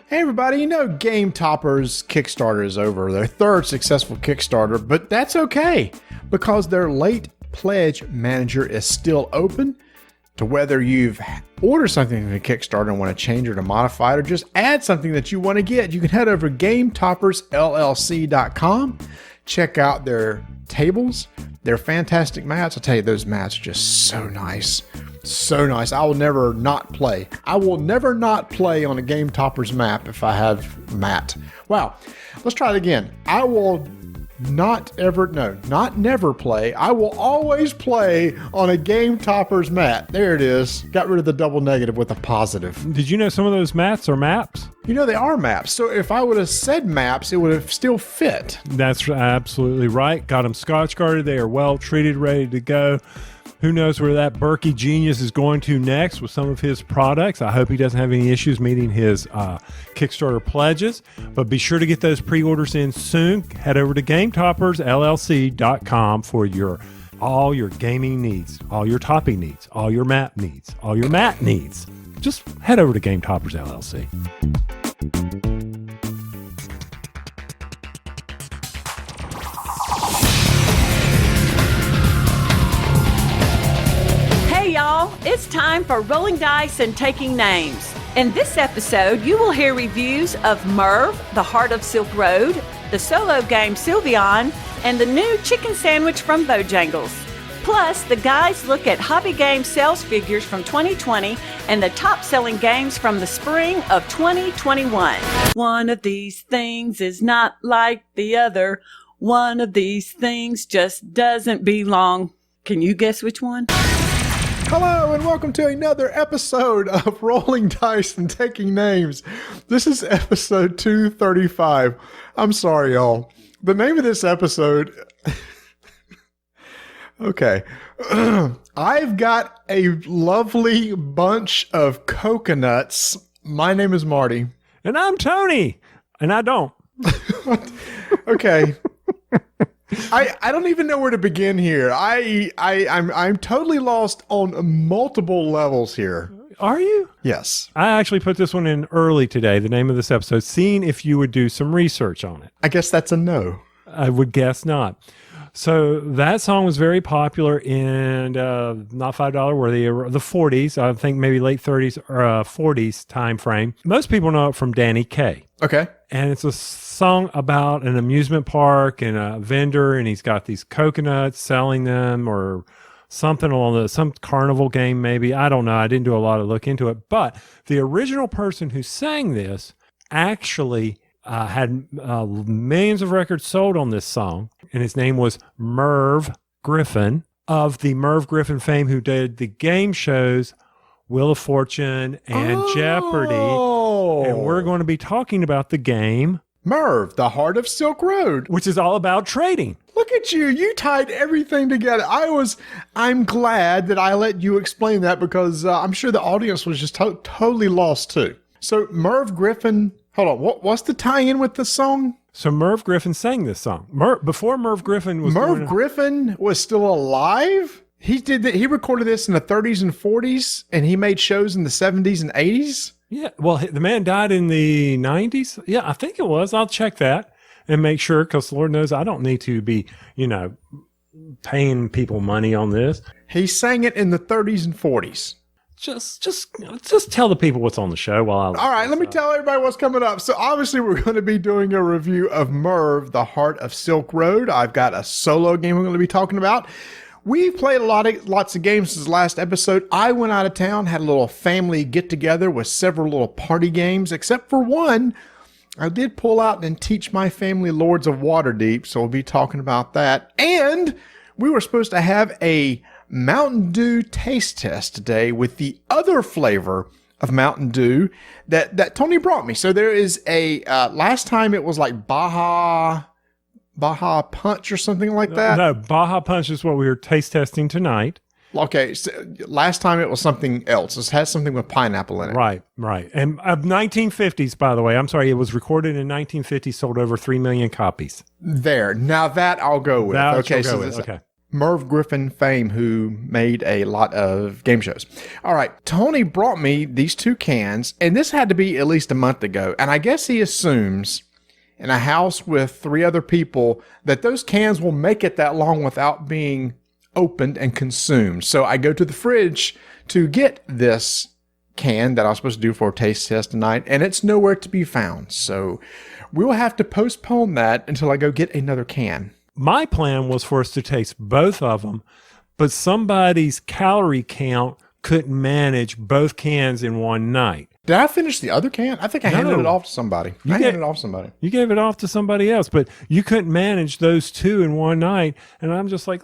Hey everybody, you know Game Toppers Kickstarter is over, their third successful Kickstarter, but that's okay because their late pledge manager is still open to whether you've ordered something from the Kickstarter and want to change it or modify it or just add something that you want to get. You can head over to GameToppersLLC.com, check out their tables, their fantastic mats. I'll tell you, those mats are just so nice. So nice. I will never not play. I will never not play on a Game Toppers map if I have mat. Wow. Let's try it again. I will not never play. I will always play on a Game Toppers mat. There it is. Got rid of the double negative with a positive. Did you know some of those mats are maps? You know, they are maps. So if I would have said maps, it would have still fit. That's absolutely right. Got them scotch guarded. They are well treated, ready to go. Who knows where that Berkey genius is going to next with some of his products. I hope he doesn't have any issues meeting his Kickstarter pledges. But be sure to get those pre-orders in soon. Head over to GameToppersLLC.com for all your gaming needs, all your topping needs, all your map needs, all your mat needs. Just head over to Game Toppers LLC. Y'all, it's time for rolling dice and taking names. In this episode, you will hear reviews of Merv, the Heart of Silk Road, the solo game Sylvion, and the new chicken sandwich from Bojangles. Plus, the guys look at hobby game sales figures from 2020 and the top-selling games from the spring of 2021. One of these things is not like the other. One of these things just doesn't belong. Can you guess which one? Hello and welcome to another episode of Rolling Dice and Taking Names. This is episode 235. I'm sorry, y'all. The name of this episode... Okay. I've got a lovely bunch of coconuts. My name is Marty. And I'm Tony. And I don't. Okay. I don't even know where to begin here. I'm totally lost on multiple levels here. Are you? Yes. I actually put this one in early today, the name of this episode, seeing if you would do some research on it. I guess that's a no. I would guess not. So that song was very popular in not $5 worthy, the 40s, I think maybe late 30s or 40s time frame. Most people know it from Danny Kaye. Okay. And it's a song about an amusement park and a vendor, and he's got these coconuts selling them or something along some carnival game maybe. I don't know. I didn't do a lot of look into it. But the original person who sang this actually had millions of records sold on this song, and his name was Merv Griffin of the Merv Griffin fame, who did the game shows Wheel of Fortune and Jeopardy. And we're going to be talking about the game Merv, the Heart of Silk Road, which is all about trading. Look at you. You tied everything together. I'm glad that I let you explain that because I'm sure the audience was just totally lost too. So Merv Griffin, hold on. What's the tie-in with the song? So Merv Griffin sang this song. Before Merv Griffin was Griffin was still alive? He recorded this in the 30s and 40s, and he made shows in the 70s and 80s? Yeah, well, the man died in the 90s. Yeah, I think it was. I'll check that and make sure, because Lord knows I don't need to be, paying people money on this. He sang it in the 30s and 40s. Just tell the people what's on the show while All right, let me tell everybody what's coming up. So obviously we're going to be doing a review of Merv, the Heart of Silk Road. I've got a solo game we're going to be talking about. We've played lots of games since the last episode. I went out of town, had a little family get-together with several little party games, except for one. I did pull out and teach my family Lords of Waterdeep, so we'll be talking about that. And we were supposed to have a Mountain Dew taste test today with the other flavor of Mountain Dew that Tony brought me. So there is a, last time it was like Baja Punch or something like that. No, Baja Punch is what we were taste testing tonight. Okay, so last time it was something else. It has something with pineapple in it. Right. And of 1950s, by the way. I'm sorry, it was recorded in 1950, sold over 3 million copies. There. Now that I'll go with. Okay. Merv Griffin fame, who made a lot of game shows. All right, Tony brought me these 2 cans, and this had to be at least a month ago. And I guess he assumes in a house with 3 other people that those cans will make it that long without being opened and consumed. So I go to the fridge to get this can that I was supposed to do for a taste test tonight, and it's nowhere to be found. So we will have to postpone that until I go get another can. My plan was for us to taste both of them, but somebody's calorie count couldn't manage both cans in one night. Did I finish the other can? I think I handed it off to somebody. You gave it off to somebody else, but you couldn't manage those 2 in one night. And I'm just like,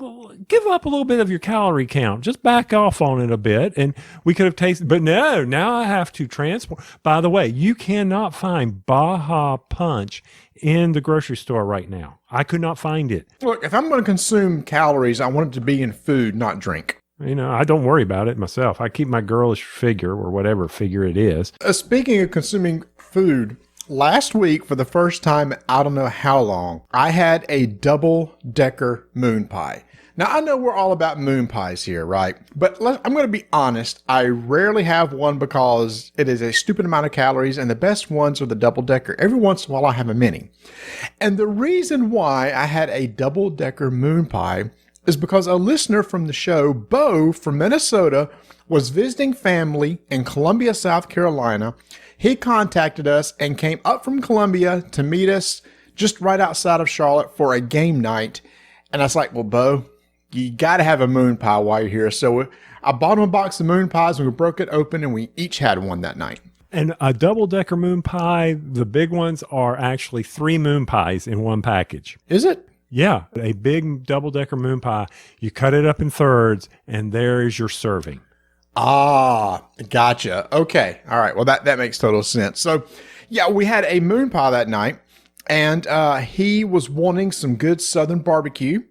give up a little bit of your calorie count. Just back off on it a bit. And we could have tasted, but no, now I have to transport. By the way, you cannot find Baja Punch in the grocery store right now. I could not find it. Look, if I'm going to consume calories, I want it to be in food, not drink. I don't worry about it myself. I keep my girlish figure or whatever figure it is. Speaking of consuming food, last week, for the first time, I don't know how long, I had a double-decker moon pie. Now, I know we're all about moon pies here, right? But I'm going to be honest. I rarely have one because it is a stupid amount of calories, and the best ones are the double-decker. Every once in a while, I have a mini. And the reason why I had a double-decker moon pie is because a listener from the show, Bo from Minnesota, was visiting family in Columbia, South Carolina. He contacted us and came up from Columbia to meet us just right outside of Charlotte for a game night. And I was like, well, Bo, you got to have a moon pie while you're here. So I bought him a box of moon pies and we broke it open and we each had one that night. And a double-decker moon pie, the big ones are actually 3 moon pies in one package. Is it? Yeah, a big double-decker moon pie. You cut it up in thirds, and there is your serving. Ah, gotcha. Okay. All right. Well, that makes total sense. So, yeah, we had a moon pie that night, and he was wanting some good Southern barbecue.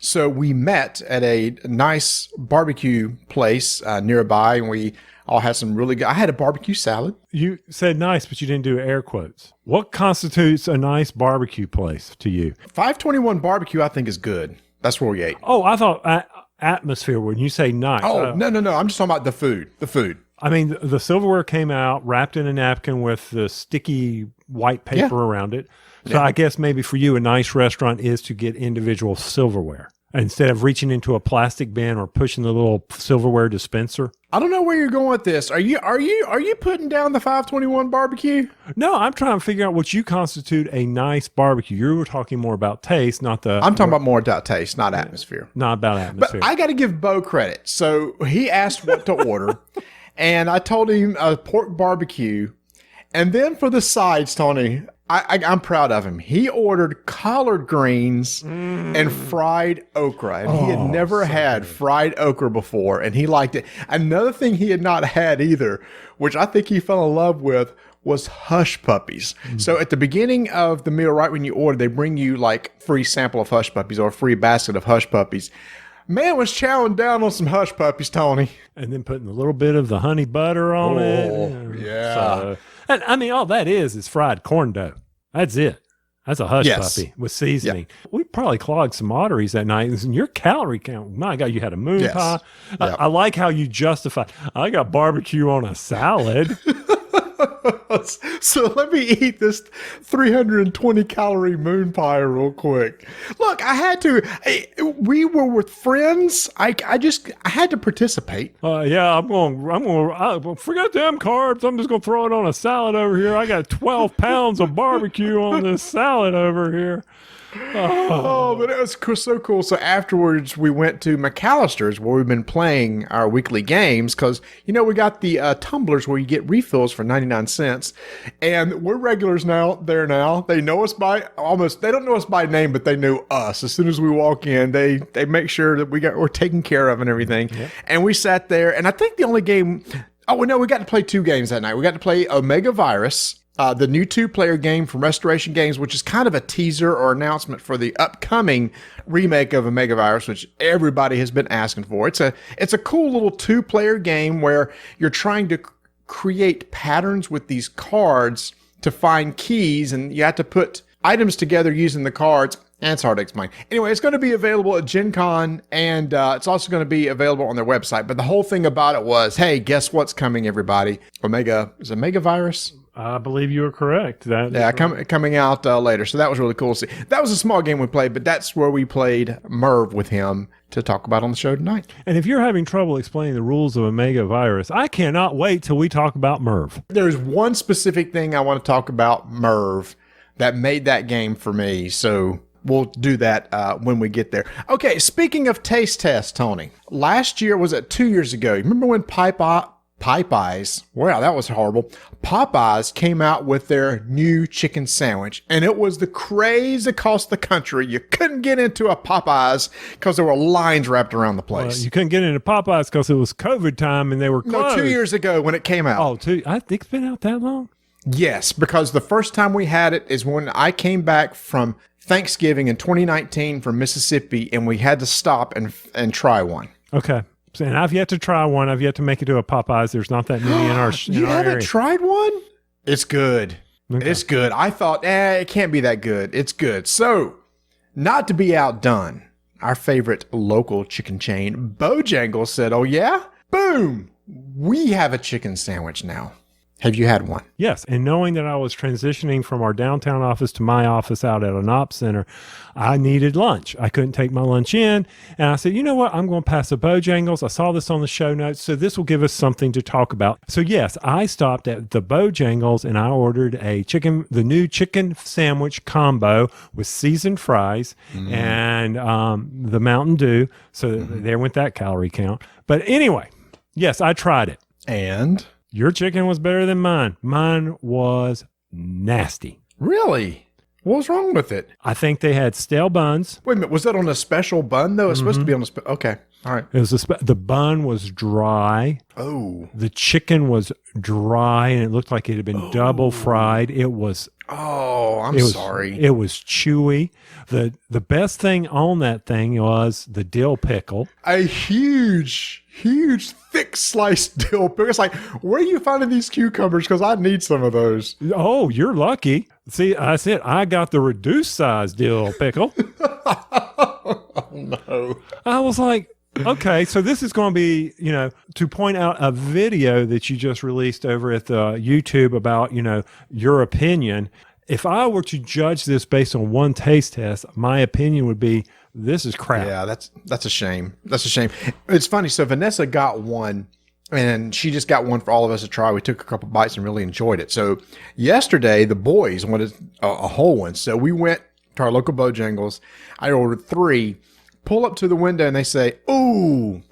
So we met at a nice barbecue place nearby, and we all had some really good. I had a barbecue salad. You said nice, but you didn't do air quotes. What constitutes a nice barbecue place to you? 521 barbecue, I think, is good. That's where we ate. Oh, I thought atmosphere when you say nice. Oh, no. I'm just talking about the food. The food. I mean, the silverware came out wrapped in a napkin with the sticky white paper around it. So I guess maybe for you, a nice restaurant is to get individual silverware instead of reaching into a plastic bin or pushing the little silverware dispenser. I don't know where you're going with this. Are you putting down the 521 barbecue? No, I'm trying to figure out what you constitute a nice barbecue. You were talking more about taste, not the... I'm talking about more about taste, not atmosphere. Not about atmosphere. But I got to give Bo credit. So he asked what to order, and I told him a pork barbecue. And then for the sides, Tony, I'm proud of him. He ordered collard greens and fried okra. And he had never had fried okra before, and he liked it. Another thing he had not had either, which I think he fell in love with, was hush puppies. So at the beginning of the meal, right when you order, they bring you like free sample of hush puppies or a free basket of hush puppies. Man was chowing down on some hush puppies, Tony. And then putting a little bit of the honey butter on it. Yeah. So, and I mean, all that is fried corn dough. That's it. That's a hush puppy with seasoning. Yeah. We probably clogged some arteries that night. And your calorie count, my God, you had a moon pie. Yep. I like how you justify, I got barbecue on a salad. So let me eat this 320 calorie moon pie real quick. Look, I had to. We were with friends. I had to participate. I'm going. Forget them carbs. I'm just going to throw it on a salad over here. I got 12 pounds of barbecue on this salad over here. But it was so cool. So afterwards, we went to McAllister's where we've been playing our weekly games because, we got the tumblers where you get refills for 99 cents. And we're regulars now. They know us they don't know us by name, but they know us. As soon as we walk in, they make sure that we're taken care of and everything. Yep. And we sat there. And I think the only game, we got to play 2 games that night. We got to play Omega Virus, the new 2-player game from Restoration Games, which is kind of a teaser or announcement for the upcoming remake of Omega Virus, which everybody has been asking for. It's a cool little 2-player game where you're trying to create patterns with these cards to find keys, and you have to put items together using the cards. And it's hard to explain. Anyway, it's going to be available at Gen Con, and it's also going to be available on their website. But the whole thing about it was, hey, guess what's coming, everybody? Is it Mega Virus? I believe you are correct. Coming out later. So that was really cool to see. That was a small game we played, but that's where we played Merv with him to talk about on the show tonight. And if you're having trouble explaining the rules of a Mega Virus, I cannot wait till we talk about Merv. There's one specific thing I want to talk about Merv that made that game for me. So we'll do that when we get there. Okay, speaking of taste tests, Tony, last year, was it 2 years ago? Remember when Popeyes, wow, that was horrible. Popeyes came out with their new chicken sandwich, and it was the craze across the country. You couldn't get into a Popeyes because there were lines wrapped around the place. You couldn't get into Popeyes because it was COVID time and they were closed. No, 2 years ago when it came out. I think it's been out that long? Yes, because the first time we had it is when I came back from Thanksgiving in 2019 from Mississippi, and we had to stop and try one. Okay. And I've yet to try one. I've yet to make it to a Popeyes. There's not that many in our You haven't area. tried one? It's good. Okay. It's good. I thought, it can't be that good. It's good. So, not to be outdone, our favorite local chicken chain, Bojangles, said, oh yeah? Boom! We have a chicken sandwich now. Have you had one? Yes. And knowing that I was transitioning from our downtown office to my office out at an ops center, I needed lunch. I couldn't take my lunch in. And I said, you know what? I'm going to pass a Bojangles. I saw this on the show notes, so this will give us something to talk about. So yes, I stopped at the Bojangles and I ordered the new chicken sandwich combo with seasoned fries and the Mountain Dew. So there went that calorie count. But anyway, yes, I tried it. And? Your chicken was better than mine. Mine was nasty. Really? What was wrong with it? I think they had stale buns. Wait a minute. Was that on a special bun, though? It's supposed to be on a okay. All right. It was the bun was dry. Oh. The chicken was dry, and it looked like it had been double fried. It was... Oh, I'm sorry. It was chewy. The best thing on that thing was the dill pickle. A huge, thick sliced dill pickle. It's like, where are you finding these cucumbers? Because I need some of those. Oh, you're lucky. See, I said I got the reduced size dill pickle. Oh, no. I was like, okay, so this is going to be, to point out a video that you just released over at the YouTube about, your opinion. If I were to judge this based on one taste test, my opinion would be, this is crap. Yeah, that's a shame. That's a shame. It's funny. So Vanessa got one, and she just got one for all of us to try. We took a couple bites and really enjoyed it. So yesterday, the boys wanted a whole one. So we went to our local Bojangles. I ordered 3. Pull up to the window and they say, "Ooh,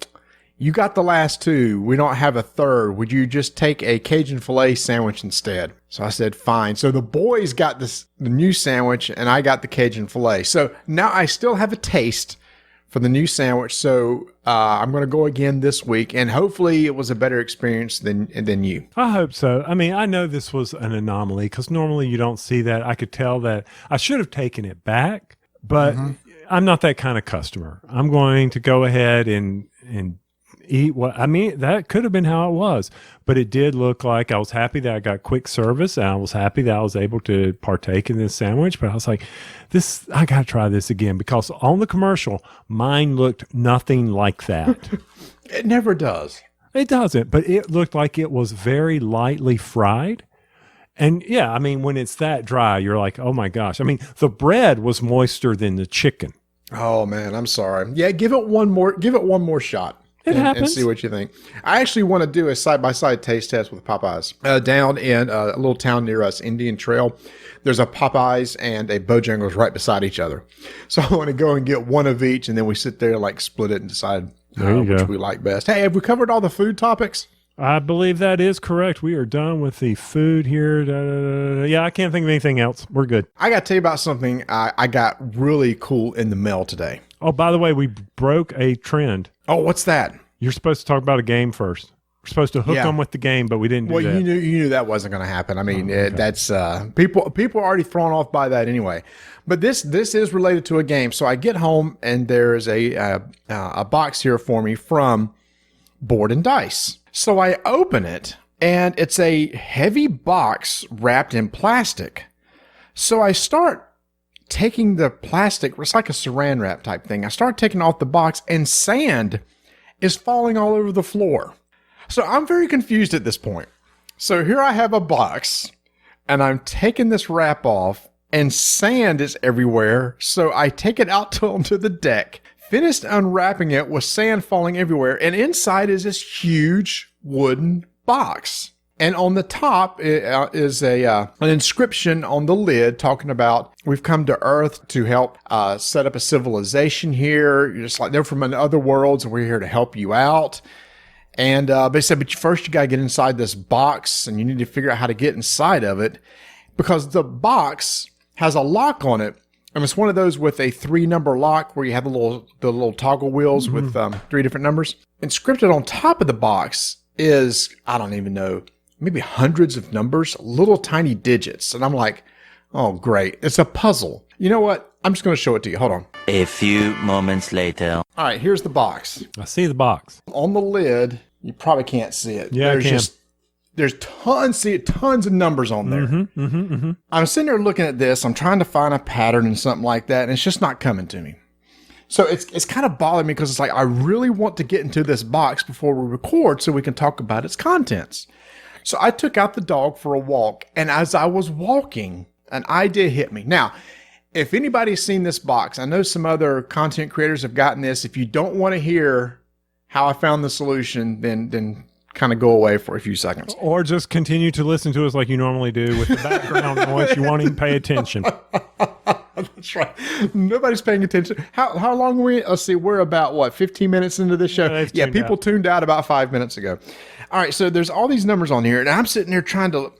you got the last 2. We don't have a third. Would you just take a Cajun filet sandwich instead?" So I said, fine. So the boys got the new sandwich and I got the Cajun filet. So now I still have a taste for the new sandwich. So I'm going to go again this week, and hopefully it was a better experience than you. I hope so. I mean, I know this was an anomaly because normally you don't see that. I could tell that I should have taken it back, but I'm not that kind of customer. I'm going to go ahead and eat that could have been how it was, but it did look like I was happy that I got quick service, and I was happy that I was able to partake in this sandwich. But I was like, I got to try this again, because on the commercial, mine looked nothing like that. It never does. It doesn't, but it looked like it was very lightly fried. And yeah, I mean, when it's that dry, you're like, oh my gosh. I mean, the bread was moister than the chicken. Oh man, I'm sorry. Yeah, give it one more shot. It happens. And see what you think. I actually want to do a side-by-side taste test with Popeyes. Down in a little town near us, Indian Trail, there's a Popeyes and a Bojangles right beside each other. So I want to go and get one of each, and then we sit there, split it and decide which we like best. Hey, have we covered all the food topics? I believe that is correct. We are done with the food here. Yeah, I can't think of anything else. We're good. I got to tell you about something I got really cool in the mail today. Oh, by the way, we broke a trend. Oh, what's that? You're supposed to talk about a game first. We're supposed to hook them with the game, but we didn't do that. Well, you knew that wasn't going to happen. I mean, that's people are already thrown off by that anyway. But this is related to a game. So I get home and there's a box here for me from Board and Dice. So I open it and it's a heavy box wrapped in plastic. So I start taking the plastic, it's like a saran wrap type thing. I start taking off the box and sand is falling all over the floor. So I'm very confused at this point. So here I have a box and I'm taking this wrap off and sand is everywhere. So I take it out onto the deck, finished unwrapping it with sand falling everywhere. And inside is this huge wooden box. And on the top is an inscription on the lid talking about we've come to Earth to help set up a civilization here. You're just like they're from other worlds and we're here to help you out. And they said, but first you got to get inside this box and you need to figure out how to get inside of it because the box has a lock on it. And it's one of those with a 3-number lock where you have the little toggle wheels with 3 different numbers. Inscripted on top of the box is, I don't even know, maybe hundreds of numbers, little tiny digits. And I'm like, oh, great. It's a puzzle. You know what? I'm just going to show it to you. Hold on. A few moments later. All right, here's the box. I see the box. On the lid, you probably can't see it. Yeah, There's tons of numbers on there. I'm sitting there looking at this. I'm trying to find a pattern and something like that, and it's just not coming to me. So it's kind of bothering me because it's like I really want to get into this box before we record so we can talk about its contents. So I took out the dog for a walk, and as I was walking, an idea hit me. Now, if anybody's seen this box, I know some other content creators have gotten this. If you don't want to hear how I found the solution, then kind of go away for a few seconds. Or just continue to listen to us like you normally do with the background noise. You won't even pay attention. That's right. Nobody's paying attention. How long are we? Let's see. We're about, 15 minutes into this show? Yeah, people tuned out about 5 minutes ago. All right, so there's all these numbers on here, and I'm sitting there trying to,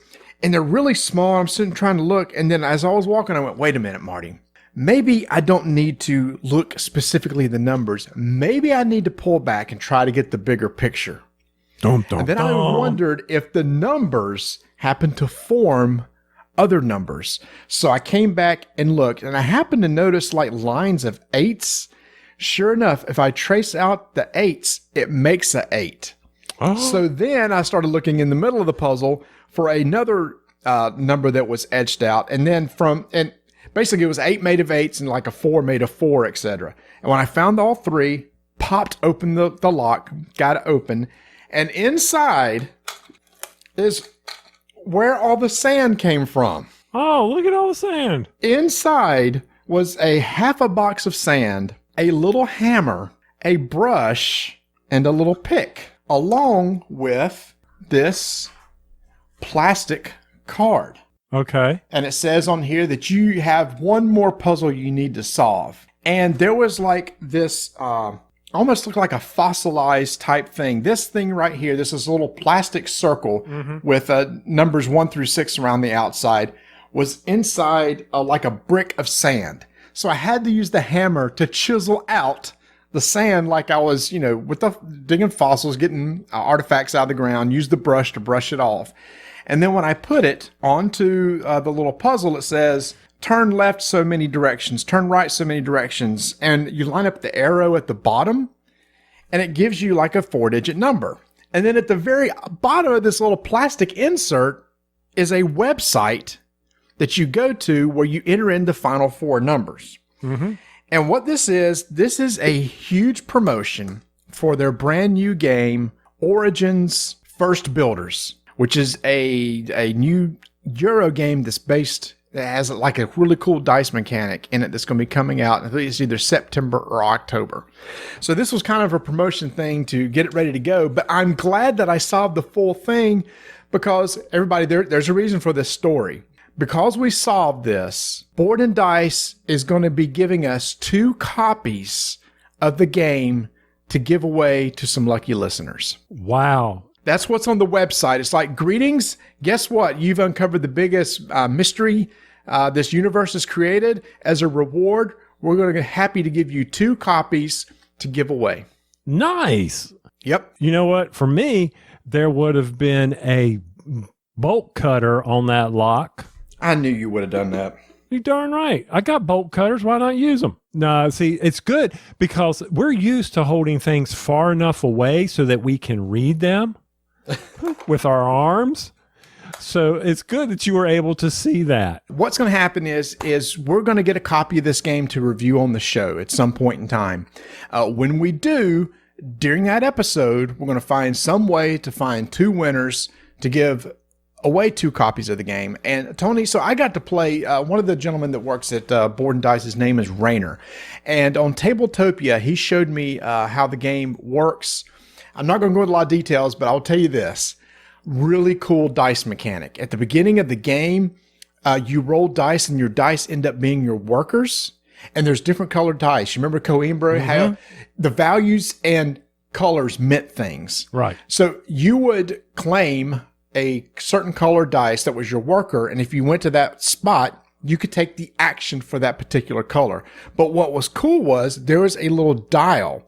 and they're really small. I'm sitting trying to look, and then as I was walking, I went, wait a minute, Marty. Maybe I don't need to look specifically at the numbers. Maybe I need to pull back and try to get the bigger picture. And then I wondered if the numbers happen to form other numbers. So I came back and looked, and I happened to notice like lines of 8s. Sure enough, if I trace out the 8s, it makes a 8. Oh. So then I started looking in the middle of the puzzle for another number that was etched out. And then and basically it was 8 made of 8s and like a 4 made of 4, etc. And when I found all 3, popped open the lock, got it open, and inside is where all the sand came from. Oh, look at all the sand. Inside was a half a box of sand, a little hammer, a brush, and a little pick, along with this plastic card. Okay. And it says on here that you have one more puzzle you need to solve. And there was like this, almost looked like a fossilized type thing. This thing right here, this is a little plastic circle with numbers 1 through 6 around the outside, was inside like a brick of sand. So I had to use the hammer to chisel out the sand like I was, with the digging fossils, getting artifacts out of the ground, use the brush to brush it off. And then when I put it onto the little puzzle, it says, turn left so many directions, turn right so many directions. And you line up the arrow at the bottom, and it gives you like a 4-digit number. And then at the very bottom of this little plastic insert is a website that you go to where you enter in the final 4 numbers. And what this is a huge promotion for their brand new game, Origins First Builders, which is a new Euro game that has like a really cool dice mechanic in it that's going to be coming out. I think it's either September or October. So this was kind of a promotion thing to get it ready to go. But I'm glad that I solved the full thing because everybody, there's a reason for this story. Because we solved this, Board and Dice is going to be giving us 2 copies of the game to give away to some lucky listeners. Wow. That's what's on the website. It's like, greetings. Guess what? You've uncovered the biggest mystery this universe has created. As a reward, we're going to be happy to give you 2 copies to give away. Nice. Yep. You know what? For me, there would have been a bolt cutter on that lock. I knew you would have done that. You're darn right. I got bolt cutters. Why not use them? No, see, it's good because we're used to holding things far enough away so that we can read them with our arms. So it's good that you were able to see that. What's going to happen is we're going to get a copy of this game to review on the show at some point in time. When we do, during that episode, we're going to find some way to find 2 winners to give away 2 copies of the game. And Tony, so I got to play one of the gentlemen that works at Board and Dice. His name is Rainer. And on Tabletopia, he showed me how the game works. I'm not going to go into a lot of details, but I'll tell you this. Really cool dice mechanic. At the beginning of the game, you roll dice and your dice end up being your workers. And there's different colored dice. You remember Coimbra, how the values and colors meant things. Right. So you would claim a certain colored dice that was your worker. And if you went to that spot, you could take the action for that particular color. But what was cool was there was a little dial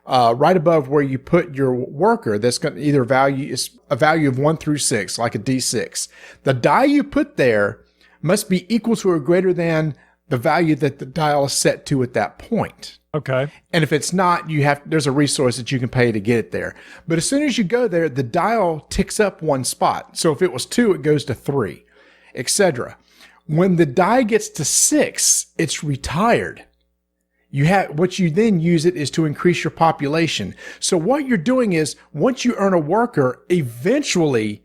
right above where you put your worker that's going to either value is a value of 1 through 6, like a D6. The die you put there must be equal to or greater than the value that the dial is set to at that point. Okay. And if it's not, there's a resource that you can pay to get it there. But as soon as you go there, the dial ticks up 1 spot. So if it was 2, it goes to 3, etc. When the die gets to 6, it's retired. What you then use it is to increase your population. So what you're doing is once you earn a worker, eventually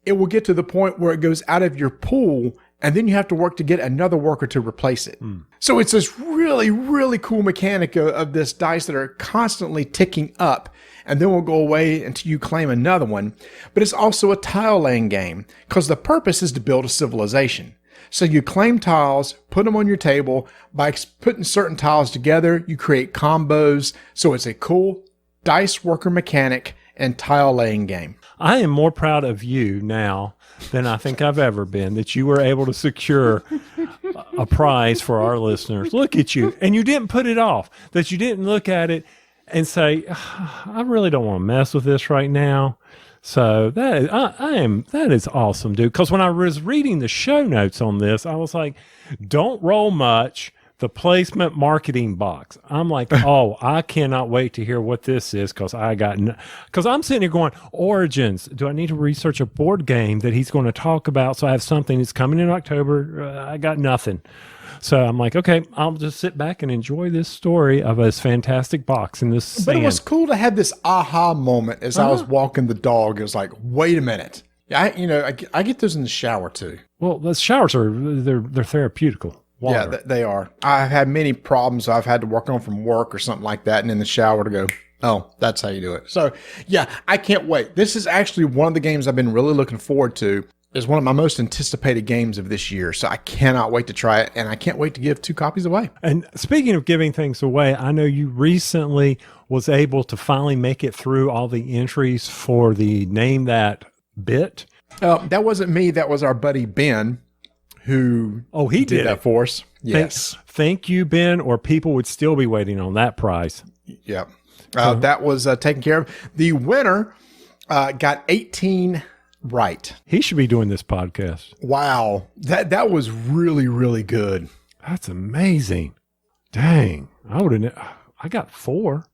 it will get to the point where it goes out of your pool, and then you have to work to get another worker to replace it. So it's this really, really cool mechanic of this dice that are constantly ticking up, and then will go away until you claim another one. But it's also a tile laying game because the purpose is to build a civilization. So you claim tiles, put them on your table. By putting certain tiles together, you create combos. So it's a cool dice worker mechanic and tile laying game. I am more proud of you now than I think I've ever been that you were able to secure a prize for our listeners. Look at you. And you didn't put it off, that you didn't look at it and say, I really don't want to mess with this right now. So that is awesome, dude. Because when I was reading the show notes on this, I was like, don't roll much. The placement marketing box. I'm like, oh, I cannot wait to hear what this is because I'm sitting here going, Origins. Do I need to research a board game that he's going to talk about? So I have something that's coming in October. I got nothing. So I'm like, okay, I'll just sit back and enjoy this story of this fantastic box in this sand. But it was cool to have this aha moment as I was walking the dog. It was like, wait a minute. I get those in the shower too. Well, the showers they're therapeutical. Water. Yeah, they are. I've had many problems I've had to work on from work or something like that, and in the shower to go, oh, that's how you do it. So, yeah, I can't wait. This is actually one of the games I've been really looking forward to. It's one of my most anticipated games of this year, so I cannot wait to try it, and I can't wait to give 2 copies away. And speaking of giving things away, I know you recently was able to finally make it through all the entries for the Name That Bit. That wasn't me. That was our buddy Ben, who he did that for us. Yes. Thank you, Ben, or people would still be waiting on that prize. Yeah. That was taken care of. The winner got 18 right. He should be doing this podcast. Wow. That was really, really good. That's amazing. Dang. I got 4.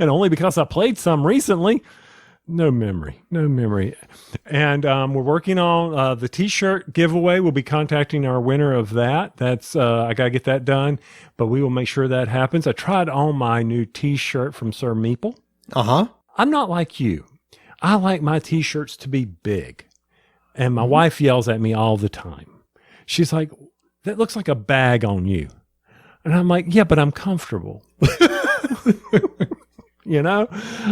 And only because I played some recently. No memory. And we're working on the T-shirt giveaway. We'll be contacting our winner of that. That's I got to get that done, but we will make sure that happens. I tried on my new T-shirt from Sir Meeple. Uh-huh. I'm not like you. I like my T-shirts to be big. And my wife yells at me all the time. She's like, that looks like a bag on you. And I'm like, yeah, but I'm comfortable.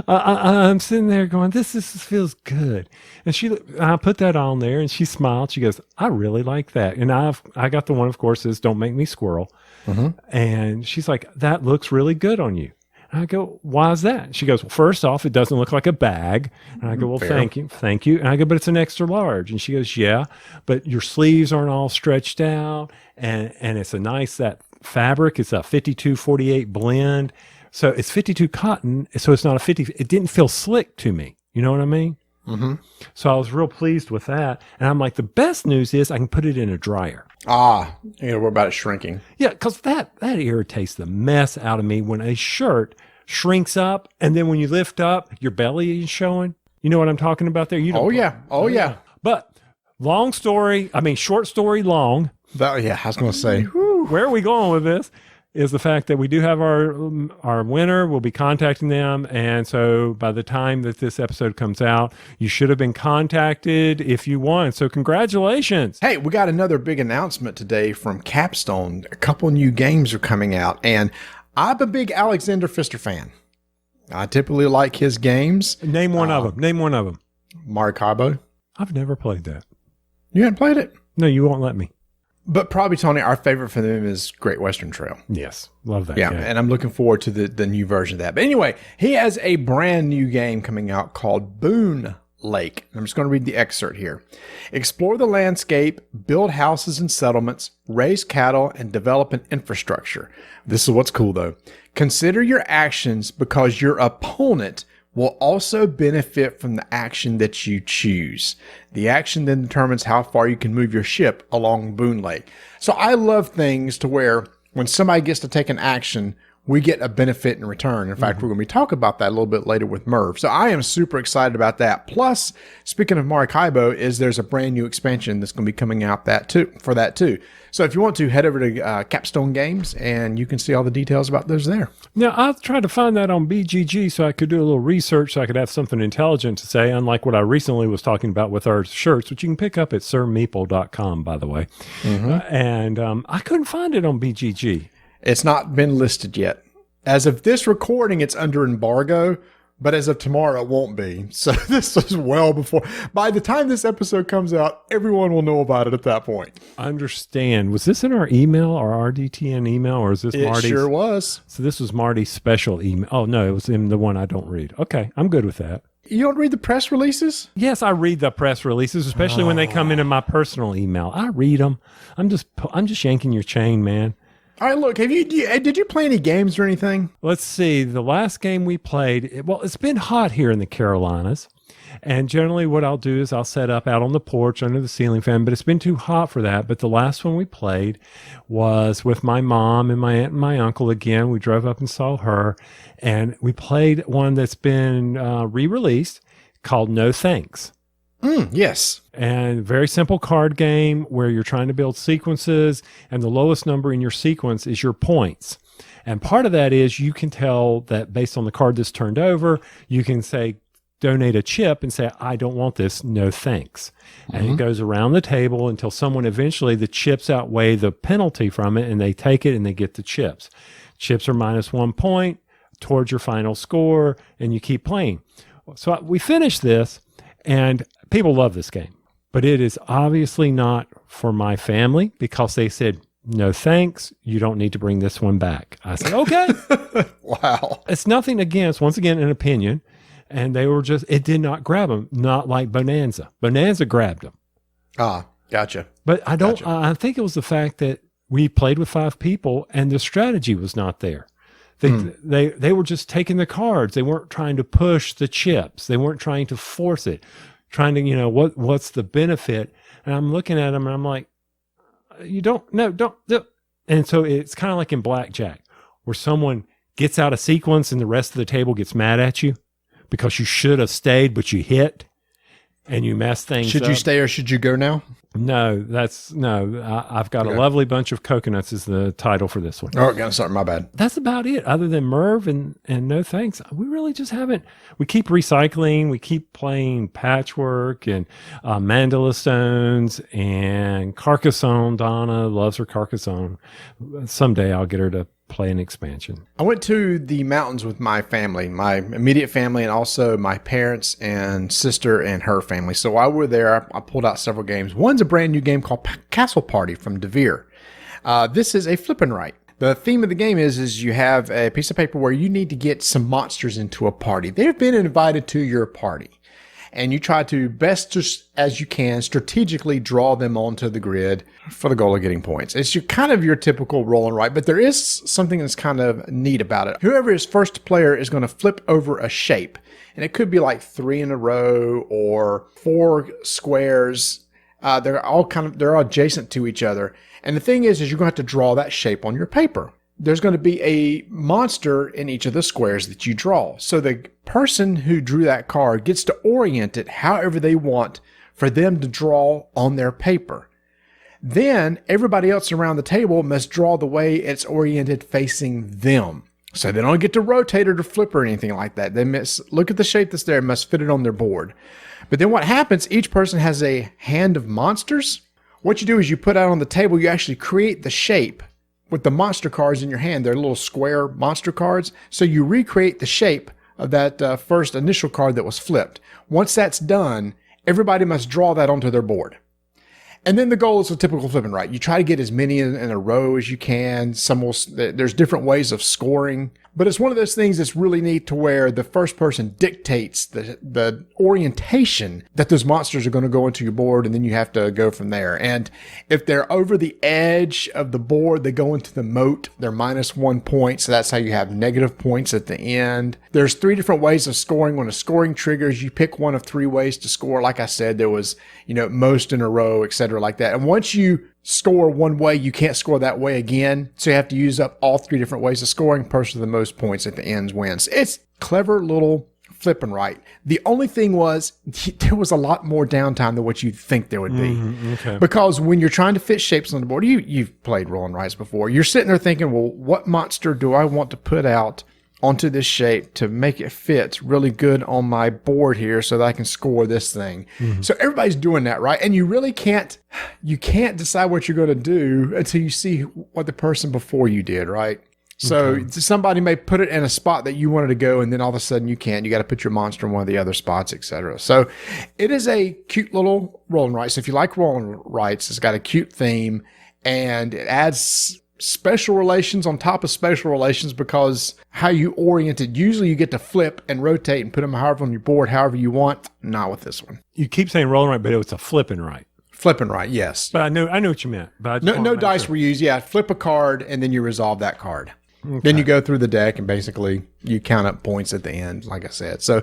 I'm sitting there going, this feels good. And I put that on there and she smiled. She goes, I really like that. And I got the one, of course, is Don't Make Me Squirrel. Mm-hmm. And she's like, that looks really good on you. And I go, why is that? She goes, well, first off, it doesn't look like a bag. And I go, well, Fair. Thank you. And I go, but it's an extra large. And she goes, yeah, but your sleeves aren't all stretched out. And it's that fabric. It's a 52-48 blend. So it's 52 cotton, so it's not a 50. It didn't feel slick to me. You know what I mean? Mm-hmm. So I was real pleased with that. And I'm like, the best news is I can put it in a dryer. We're about it shrinking. Yeah, because that irritates the mess out of me when a shirt shrinks up and then when you lift up, your belly is showing. You know what I'm talking about there? You don't. Oh yeah. But short story long. I was going to say. Where are we going with this? Is the fact that we do have our winner. We'll be contacting them. And so by the time that this episode comes out, you should have been contacted if you won. So congratulations. Hey, we got another big announcement today from Capstone. A couple new games are coming out. And I'm a big Alexander Pfister fan. I typically like his games. Name one of them. Maracaibo. I've never played that. You haven't played it? No, you won't let me. But probably, Tony, our favorite for them is Great Western Trail. Yes, love that. Yeah, and I'm looking forward to the new version of that. But anyway, he has a brand new game coming out called Boonlake. I'm just going to read the excerpt here. Explore the landscape, build houses and settlements, raise cattle, and develop an infrastructure. This is what's cool, though. Consider your actions because your opponent will also benefit from the action that you choose. The action then determines how far you can move your ship along Boonlake. So I love things to where when somebody gets to take an action, we get a benefit in return. In fact, we're going to be talking about that a little bit later with Merv. So I am super excited about that. Plus, speaking of Maracaibo, there's a brand new expansion that's going to be coming out for that too. So if you want to, head over to Capstone Games, and you can see all the details about those there. Now, I tried to find that on BGG so I could do a little research so I could have something intelligent to say, unlike what I recently was talking about with our shirts, which you can pick up at sirmeeple.com, by the way. And I couldn't find it on BGG. It's not been listed yet. As of this recording, it's under embargo, but as of tomorrow, it won't be. So this is well before. By the time this episode comes out, everyone will know about it at that point. I understand. Was this in our email, our RDTN email, or is this Marty's? It sure was. So this was Marty's special email. Oh, no, it was in the one I don't read. Okay, I'm good with that. You don't read the press releases? Yes, I read the press releases, especially when they come into my personal email. I read them. I'm just yanking your chain, man. All right, look, did you play any games or anything? Let's see. The last game we played, it's been hot here in the Carolinas. And generally what I'll do is I'll set up out on the porch under the ceiling fan, but it's been too hot for that. But the last one we played was with my mom and my aunt and my uncle again. We drove up and saw her, and we played one that's been re-released called No Thanks. Yes. And very simple card game where you're trying to build sequences, and the lowest number in your sequence is your points. And part of that is you can tell that based on the card that's turned over, you can say, donate a chip and say, I don't want this, no thanks. And it goes around the table until someone eventually, the chips outweigh the penalty from it, and they take it and they get the chips. Chips are -1 point towards your final score, and you keep playing. So we finished this, and people love this game, but it is obviously not for my family because they said, no thanks, you don't need to bring this one back. I said, okay. Wow. It's nothing against, once again, an opinion. And they were it did not grab them, not like Bonanza. Bonanza grabbed them. Ah, gotcha. But I think it was the fact that we played with 5 people and the strategy was not there. They were just taking the cards. They weren't trying to push the chips. They weren't trying to force it, trying to, what's the benefit? And I'm looking at them and I'm like, don't. And so it's kind of like in blackjack where someone gets out of sequence and the rest of the table gets mad at you because you should have stayed, but you hit and you mess things up. Should you stay or should you go now? No, I've got a lovely bunch of coconuts is the title for this one. Oh, sorry, my bad. That's about it. Other than Merv and no thanks, we really just haven't. We keep recycling. We keep playing Patchwork and Mandala Stones and Carcassonne. Donna loves her Carcassonne. Someday I'll get her to play an expansion. I went to the mountains with my family, my immediate family, and also my parents and sister and her family. So while we were there, I pulled out several games. One's a brand new game called Castle Party from DeVere. This is a flip and write. The theme of the game is you have a piece of paper where you need to get some monsters into a party. They've been invited to your party. And you try to best as you can strategically draw them onto the grid for the goal of getting points. It's kind of your typical roll and write, but there is something that's kind of neat about it. Whoever is first player is going to flip over a shape, and it could be like 3 in a row or 4 squares. They're all adjacent to each other. And the thing is you're going to have to draw that shape on your paper. there's going to be a monster in each of the squares that you draw. So the person who drew that card gets to orient it however they want for them to draw on their paper. Then everybody else around the table must draw the way it's oriented facing them. So they don't get to rotate it or flip or anything like that. They must look at the shape that's there and must fit it on their board. But then what happens, each person has a hand of monsters. What you do is you put out on the table, you actually create the shape with the monster cards in your hand. They're little square monster cards. So you recreate the shape of that first initial card that was flipped. Once that's done, everybody must draw that onto their board. And then the goal is a typical flip and right. You try to get as many in a row as you can. There's different ways of scoring. But it's one of those things that's really neat to where the first person dictates the orientation that those monsters are going to go into your board, and then you have to go from there. And if they're over the edge of the board, they go into the moat. They're -1 point, so that's how you have negative points at the end. There's 3 different ways of scoring. When a scoring triggers, you pick one of 3 ways to score. Like I said, there was, most in a row, etc., like that. And once you score one way, you can't score that way again. So you have to use up all 3 different ways of scoring. Person with the most points at the end wins. It's clever little flip and right. The only thing was there was a lot more downtime than what you'd think there would be. Okay. Because when you're trying to fit shapes on the board, you've played roll and rights before. You're sitting there thinking, well, what monster do I want to put out onto this shape to make it fit really good on my board here so that I can score this thing. So everybody's doing that, right? And you really can't decide what you're going to do until you see what the person before you did, right? So somebody may put it in a spot that you wanted to go, and then all of a sudden you can't. You got to put your monster in one of the other spots, etc. So it is a cute little roll and rights. So if you like roll and rights, it's got a cute theme, and it adds special relations on top of special relations because how you orient it, usually you get to flip and rotate and put them however on your board, however you want. Not with this one. You keep saying rolling right, but it's a flipping right. Flipping right, yes. But I know what you meant. But no dice were used. Yeah, flip a card and then you resolve that card. Okay. Then you go through the deck and basically you count up points at the end, like I said. So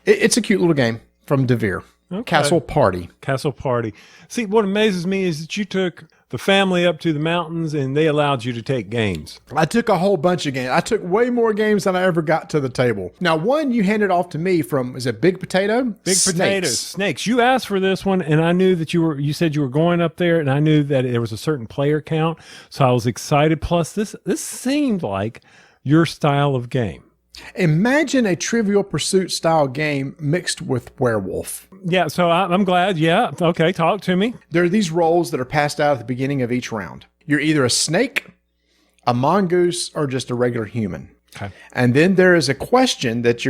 it's a cute little game from DeVere. Okay. Castle Party. See, what amazes me is that you took the family up to the mountains and they allowed you to take games. I took a whole bunch of games. I took way more games than I ever got to the table. Now, one you handed off to me from, is it Big Potato? Big Potatoes. Snakes. You asked for this one, and I knew that you said you were going up there, and I knew that there was a certain player count, so I was excited. Plus, this seemed like your style of game. Imagine a Trivial Pursuit style game mixed with werewolf. Yeah, so I'm glad. Yeah, okay, talk to me. There are these roles that are passed out at the beginning of each round. You're either a snake, a mongoose, or just a regular human. Okay. And then there is a question that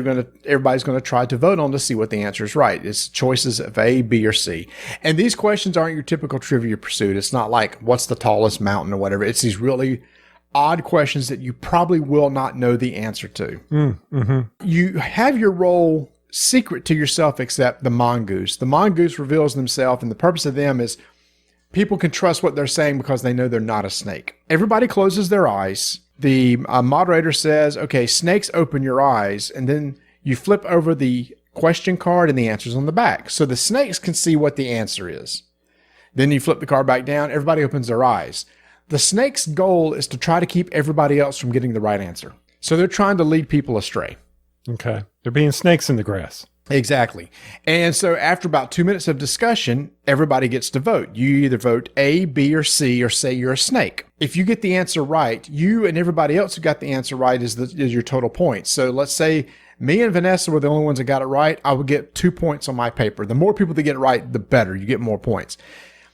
everybody's going to try to vote on to see what the answer is right. It's choices of A, B, or C. And these questions aren't your typical Trivial Pursuit. It's not like what's the tallest mountain or whatever. It's these really odd questions that you probably will not know the answer to. You have your role secret to yourself except the mongoose. The mongoose reveals themselves, and the purpose of them is people can trust what they're saying because they know they're not a snake. Everybody closes their eyes. The moderator says, okay, snakes, open your eyes, and then you flip over the question card and the answer's on the back. So the snakes can see what the answer is. Then you flip the card back down, everybody opens their eyes. The snake's goal is to try to keep everybody else from getting the right answer. So they're trying to lead people astray. Okay. They're being snakes in the grass. Exactly. And so after about 2 minutes of discussion, everybody gets to vote. You either vote A, B, or C, or say you're a snake. If you get the answer right, you and everybody else who got the answer right is your total points. So let's say me and Vanessa were the only ones that got it right. I would get 2 points on my paper. The more people that get it right, the better. You get more points.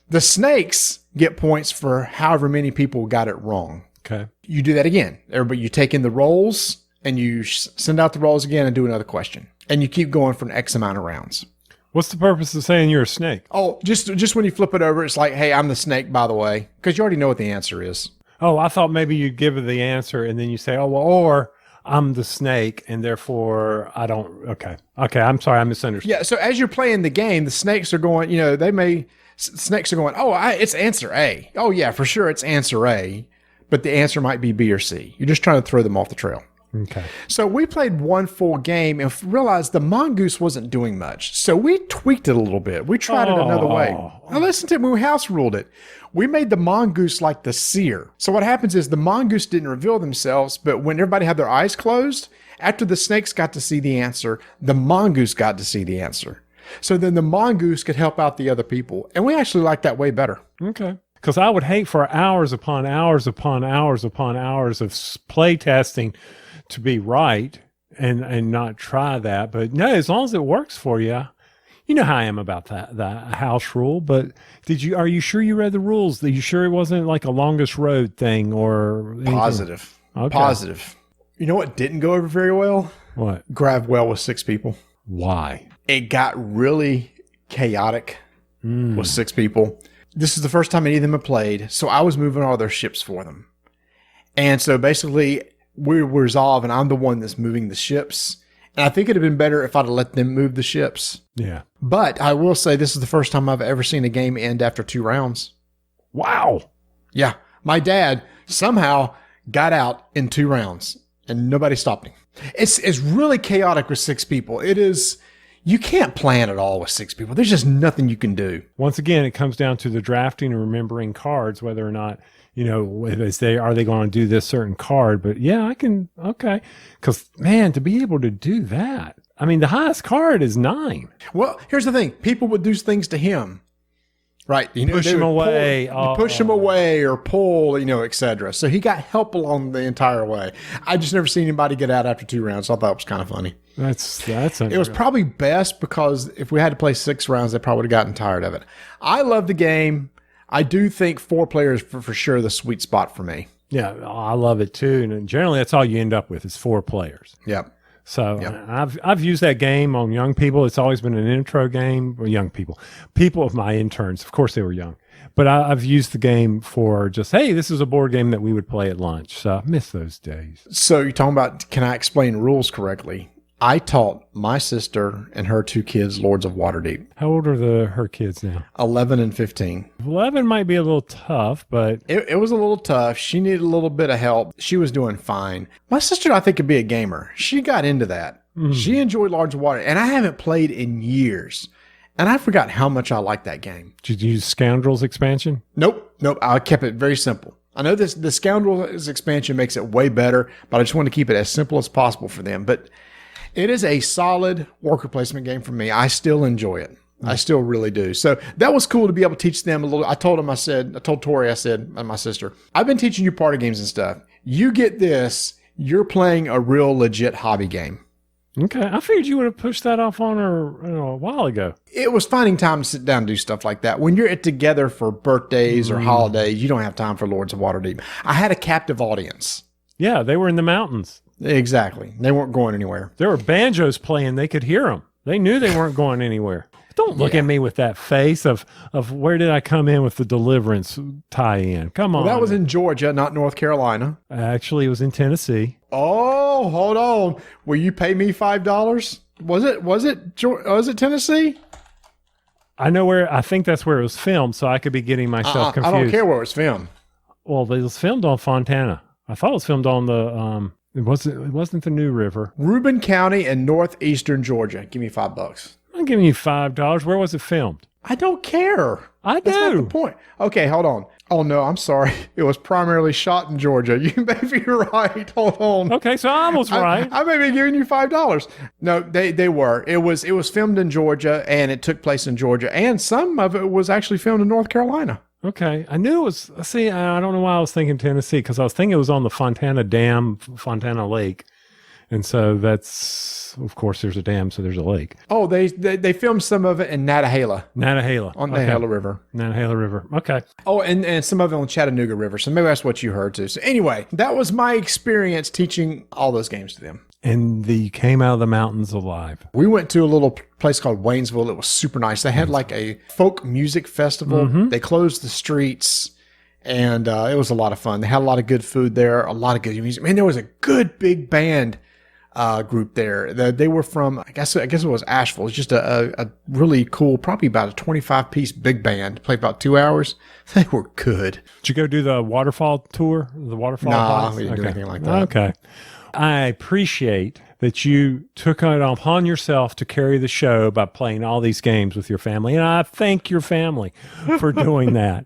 The snakes get points for however many people got it wrong. Okay. You do that again. Everybody, you take in the rolls and you send out the rolls again and do another question. And you keep going for an X amount of rounds. What's the purpose of saying you're a snake? Oh, just when you flip it over, it's like, hey, I'm the snake, by the way, because you already know what the answer is. Oh, I thought maybe you'd give it the answer and then you say, oh, well, or I'm the snake and therefore I don't. Okay. I'm sorry. I misunderstood. Yeah. So as you're playing the game, the snakes are going, snakes are going, oh, it's answer A. Oh, yeah, for sure it's answer A, but the answer might be B or C. You're just trying to throw them off the trail. Okay. So we played one full game and realized the mongoose wasn't doing much. So we tweaked it a little bit. We tried it another way. Now listen to me, we house ruled it. We made the mongoose like the seer. So what happens is the mongoose didn't reveal themselves, but when everybody had their eyes closed, after the snakes got to see the answer, the mongoose got to see the answer. So then the mongoose could help out the other people. And we actually like that way better. Okay. Because I would hate for hours upon hours upon hours upon hours of play testing to be right and not try that. But no, as long as it works for you, you know how I am about that, the house rule. But are you sure you read the rules? Are you sure it wasn't like a longest road thing or anything? Positive. Okay. Positive. You know what didn't go over very well? What? Grab well with 6 people. Why? It got really chaotic with 6 people. This is the first time any of them have played, so I was moving all their ships for them. And so basically, we resolve, and I'm the one that's moving the ships. And I think it'd have been better if I'd have let them move the ships. Yeah. But I will say this is the first time I've ever seen a game end after 2 rounds. Wow. Yeah. My dad somehow got out in 2 rounds, and nobody stopped him. It's really chaotic with 6 people. It is... You can't plan at all with 6 people. There's just nothing you can do. Once again, it comes down to the drafting and remembering cards, whether or not, are they going to do this certain card? But yeah, I can, okay. Because, man, to be able to do that, I mean, the highest card is 9. Well, here's the thing. People would do things to him. Right. Push him away. Push him away or pull, et cetera. So he got help along the entire way. I just never seen anybody get out after 2 rounds. So I thought it was kind of funny. That's it was probably best because if we had to play 6 rounds, they probably would have gotten tired of it. I love the game. I do think 4 players for sure the sweet spot for me. Yeah, I love it too. And generally that's all you end up with is 4 players. Yep. So I've used that game on young people. It's always been an intro game for young people. People of my interns, of course they were young. But I've used the game for just, hey, this is a board game that we would play at lunch. So I miss those days. So you're talking about, can I explain rules correctly? I taught my sister and her 2 kids Lords of Waterdeep. How old are her kids now? 11 and 15. 11 might be a little tough, but... It was a little tough. She needed a little bit of help. She was doing fine. My sister, I think, could be a gamer. She got into that. Mm-hmm. She enjoyed Lords of Water, and I haven't played in years. And I forgot how much I like that game. Did you use Scoundrels expansion? Nope. I kept it very simple. I know the Scoundrels expansion makes it way better, but I just want to keep it as simple as possible for them. But... it is a solid worker placement game for me. I still enjoy it. I still really do. So that was cool to be able to teach them a little. I told Tori, and my sister, I've been teaching you party games and stuff. You get this, you're playing a real legit hobby game. Okay. I figured you would have pushed that off on her a while ago. It was finding time to sit down and do stuff like that. When you're together for birthdays or holidays, you don't have time for Lords of Waterdeep. I had a captive audience. Yeah, they were in the mountains. Exactly. They weren't going anywhere. There were banjos playing. They could hear them. They knew they weren't going anywhere. Don't look at me with that face of where did I come in with the Deliverance tie-in? Come on. Well, that was in Georgia, not North Carolina. Actually, it was in Tennessee. Oh, hold on. Will you pay me $5? Was it Tennessee? I know where. I think that's where it was filmed, so I could be getting myself confused. I don't care where it was filmed. Well, it was filmed on Fontana. I thought it was filmed on the. It wasn't the New River. Reuben County in northeastern Georgia. Give me $5. I'm giving you $5. Where was it filmed? I don't care. I do. That's not the point. Okay, hold on. Oh, no, I'm sorry. It was primarily shot in Georgia. You may be right. Hold on. Okay, so I was right. I may be giving you $5. No, they were. It was filmed in Georgia, and it took place in Georgia, and some of it was actually filmed in North Carolina. Okay. I knew it was, see, I don't know why I was thinking Tennessee, because I was thinking it was on the Fontana Dam, Fontana Lake. And so that's, of course, there's a dam, so there's a lake. Oh, they filmed some of it in Nantahala. On the Nantahala River. Nantahala River. Okay. Oh, and some of it on Chattanooga River. So maybe that's what you heard too. So anyway, that was my experience teaching all those games to them. And you came out of the mountains alive. We went to a little place called Waynesville. It was super nice. They had like a folk music festival. Mm-hmm. They closed the streets, and it was a lot of fun. They had a lot of good food there, a lot of good music. Man, there was a good big band group there. They were from, I guess it was Asheville. It's just a really cool, probably about a 25-piece big band. Played about 2 hours. They were good. Did you go do the waterfall tour? The waterfall? Nah, we didn't do anything like that. Okay. I appreciate that you took it upon yourself to carry the show by playing all these games with your family. And I thank your family for doing that.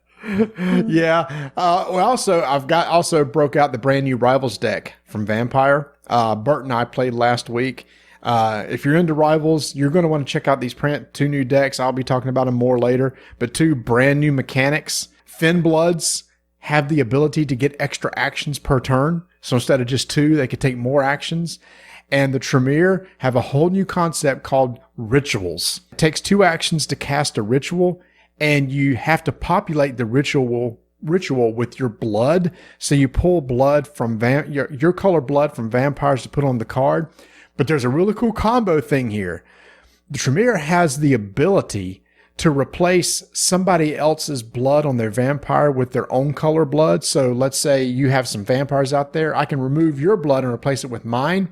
Yeah. I've also broke out the brand new Rivals deck from Vampire. Bert and I played last week. If you're into Rivals, you're going to want to check out these two new decks. I'll be talking about them more later, but two brand new mechanics. Finbloods have the ability to get extra actions per turn. So instead of just two, they could take more actions. And the Tremere have a whole new concept called rituals. It takes 2 actions to cast a ritual, and you have to populate the ritual with your blood. So you pull blood from your color blood from vampires to put on the card. But there's a really cool combo thing here. The Tremere has the ability to replace somebody else's blood on their vampire with their own color blood. So let's say you have some vampires out there. I can remove your blood and replace it with mine.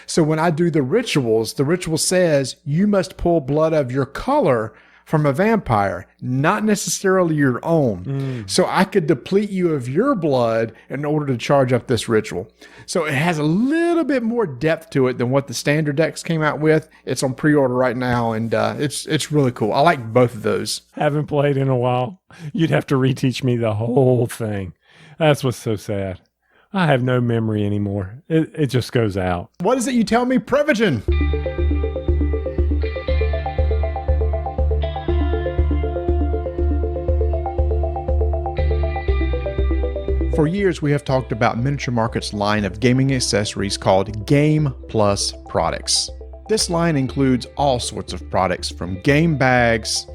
So when I do the ritual says you must pull blood of your color from a vampire, not necessarily your own. So I could deplete you of your blood in order to charge up this ritual. So it has a little bit more depth to it than what the standard decks came out with. It's on pre-order right now, and it's really cool. I like both of those. Haven't played in a while. You'd have to reteach me the whole thing. That's what's so sad. I have no memory anymore. It just goes out. What is it you tell me? Prevagen! For years, we have talked about Miniature Market's line of gaming accessories called Game Plus products. This line includes all sorts of products, from game bags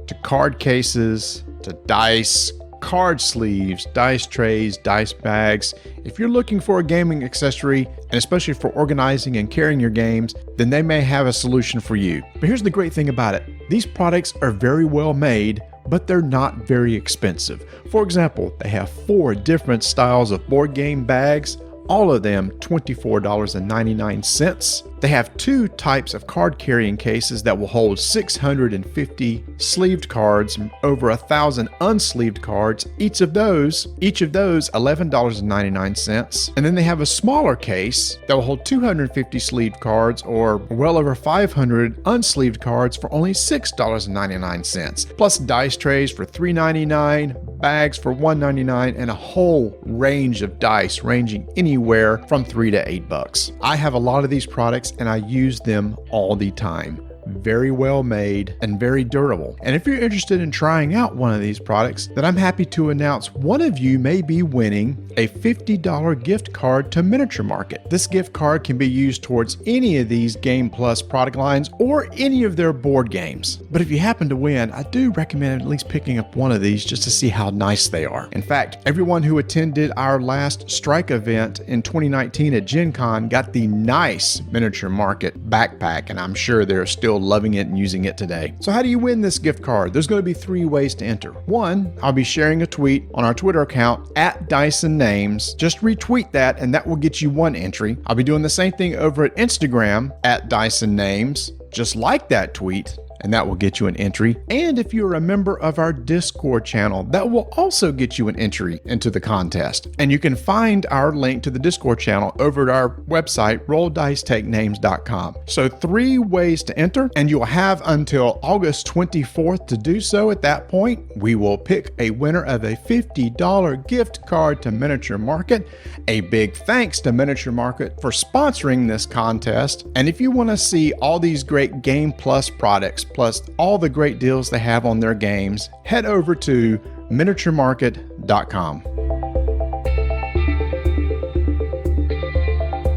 to card cases to dice, card sleeves, dice trays, dice bags. If you're looking for a gaming accessory, and especially for organizing and carrying your games, then they may have a solution for you. But here's the great thing about it. These products are very well made, but they're not very expensive. For example, they have 4 different styles of board game bags, all of them $24.99. They have 2 types of card carrying cases that will hold 650 sleeved cards, over 1,000 unsleeved cards, each of those $11.99. And then they have a smaller case that will hold 250 sleeved cards, or well over 500 unsleeved cards, for only $6.99. Plus dice trays for $3.99, bags for $1.99, and a whole range of dice ranging anywhere from $3 to $8. I have a lot of these products and I use them all the time. Very well made and very durable. And if you're interested in trying out one of these products, then I'm happy to announce one of you may be winning a $50 gift card to Miniature Market. This gift card can be used towards any of these Game Plus product lines or any of their board games. But if you happen to win, I do recommend at least picking up one of these just to see how nice they are. In fact, everyone who attended our last Strike event in 2019 at Gen Con got the nice Miniature Market backpack, and I'm sure they're still loving it and using it today. So how do you win this gift card? There's going to be 3 ways to enter. 1, I'll be sharing a tweet on our Twitter account at Dyson Names. Just retweet that and that will get you 1 entry. I'll be doing the same thing over at Instagram at Dyson Names. Just like that tweet and that will get you an entry. And if you're a member of our Discord channel, that will also get you an entry into the contest. And you can find our link to the Discord channel over at our website, rolldicetakenames.com. So 3 ways to enter, and you'll have until August 24th to do so. At that point, we will pick a winner of a $50 gift card to Miniature Market. A big thanks to Miniature Market for sponsoring this contest. And if you want to see all these great Game Plus products, plus all the great deals they have on their games, head over to miniaturemarket.com.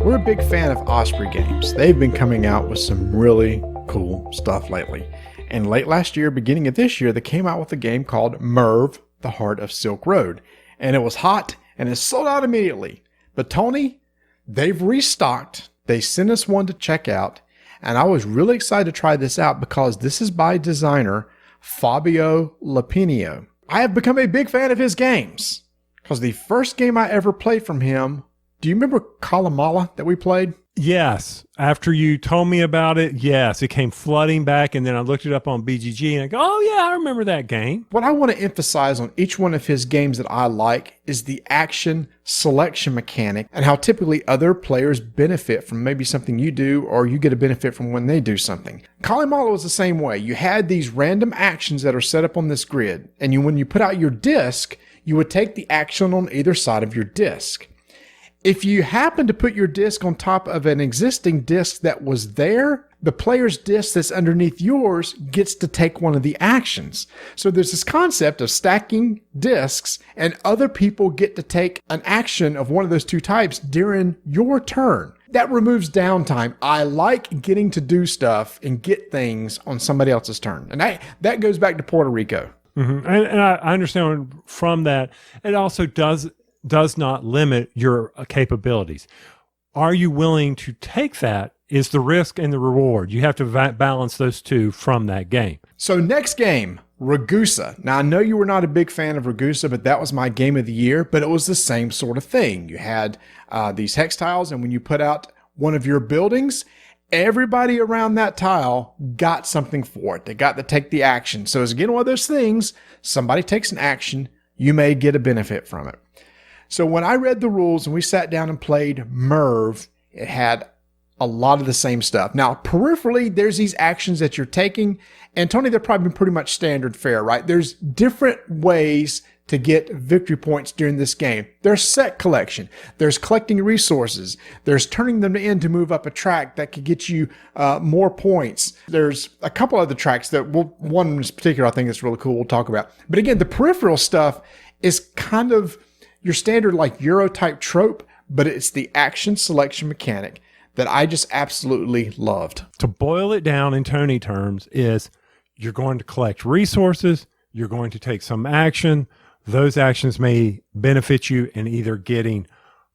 We're a big fan of Osprey Games. They've been coming out with some really cool stuff lately. And late last year, beginning of this year, they came out with a game called Merv, the Heart of Silk Road. And it was hot and it sold out immediately. But Tony, they've restocked. They sent us one to check out. And I was really excited to try this out because this is by designer Fabio Lapinio. I have become a big fan of his games because the first game I ever played from him, do you remember Kalamala that we played? Yes. After you told me about it, yes, it came flooding back. And then I looked it up on BGG and I go, oh, yeah, I remember that game. What I want to emphasize on each one of his games that I like is the action selection mechanic and how typically other players benefit from maybe something you do or you get a benefit from when they do something. Kalimala was the same way. You had these random actions that are set up on this grid. And when you put out your disc, you would take the action on either side of your disc. If you happen to put your disc on top of an existing disc that was there, the player's disc that's underneath yours gets to take one of the actions. So there's this concept of stacking discs, and other people get to take an action of one of those two types during your turn. That removes downtime. I like getting to do stuff and get things on somebody else's turn. And that goes back to Puerto Rico. Mm-hmm. And I understand from that, it also does not limit your capabilities. Are you willing to take that is the risk and the reward. You have to balance those two from that game. So next game, Ragusa. Now I know you were not a big fan of Ragusa, but that was my game of the year, but it was the same sort of thing. You had these hex tiles, and when you put out one of your buildings, everybody around that tile got something for it. They got to take the action. So it's again one of those things, somebody takes an action, you may get a benefit from it. So when I read the rules and we sat down and played Merv, it had a lot of the same stuff. Now, peripherally, there's these actions that you're taking. And Tony, they're probably pretty much standard fare, right? There's different ways to get victory points during this game. There's set collection. There's collecting resources. There's turning them in to move up a track that could get you more points. There's a couple other tracks that one in particular I think is really cool we'll talk about. But again, the peripheral stuff is kind of your standard like Euro type trope, but it's the action selection mechanic that I just absolutely loved. To boil it down in Tony terms is you're going to collect resources, you're going to take some action. Those actions may benefit you in either getting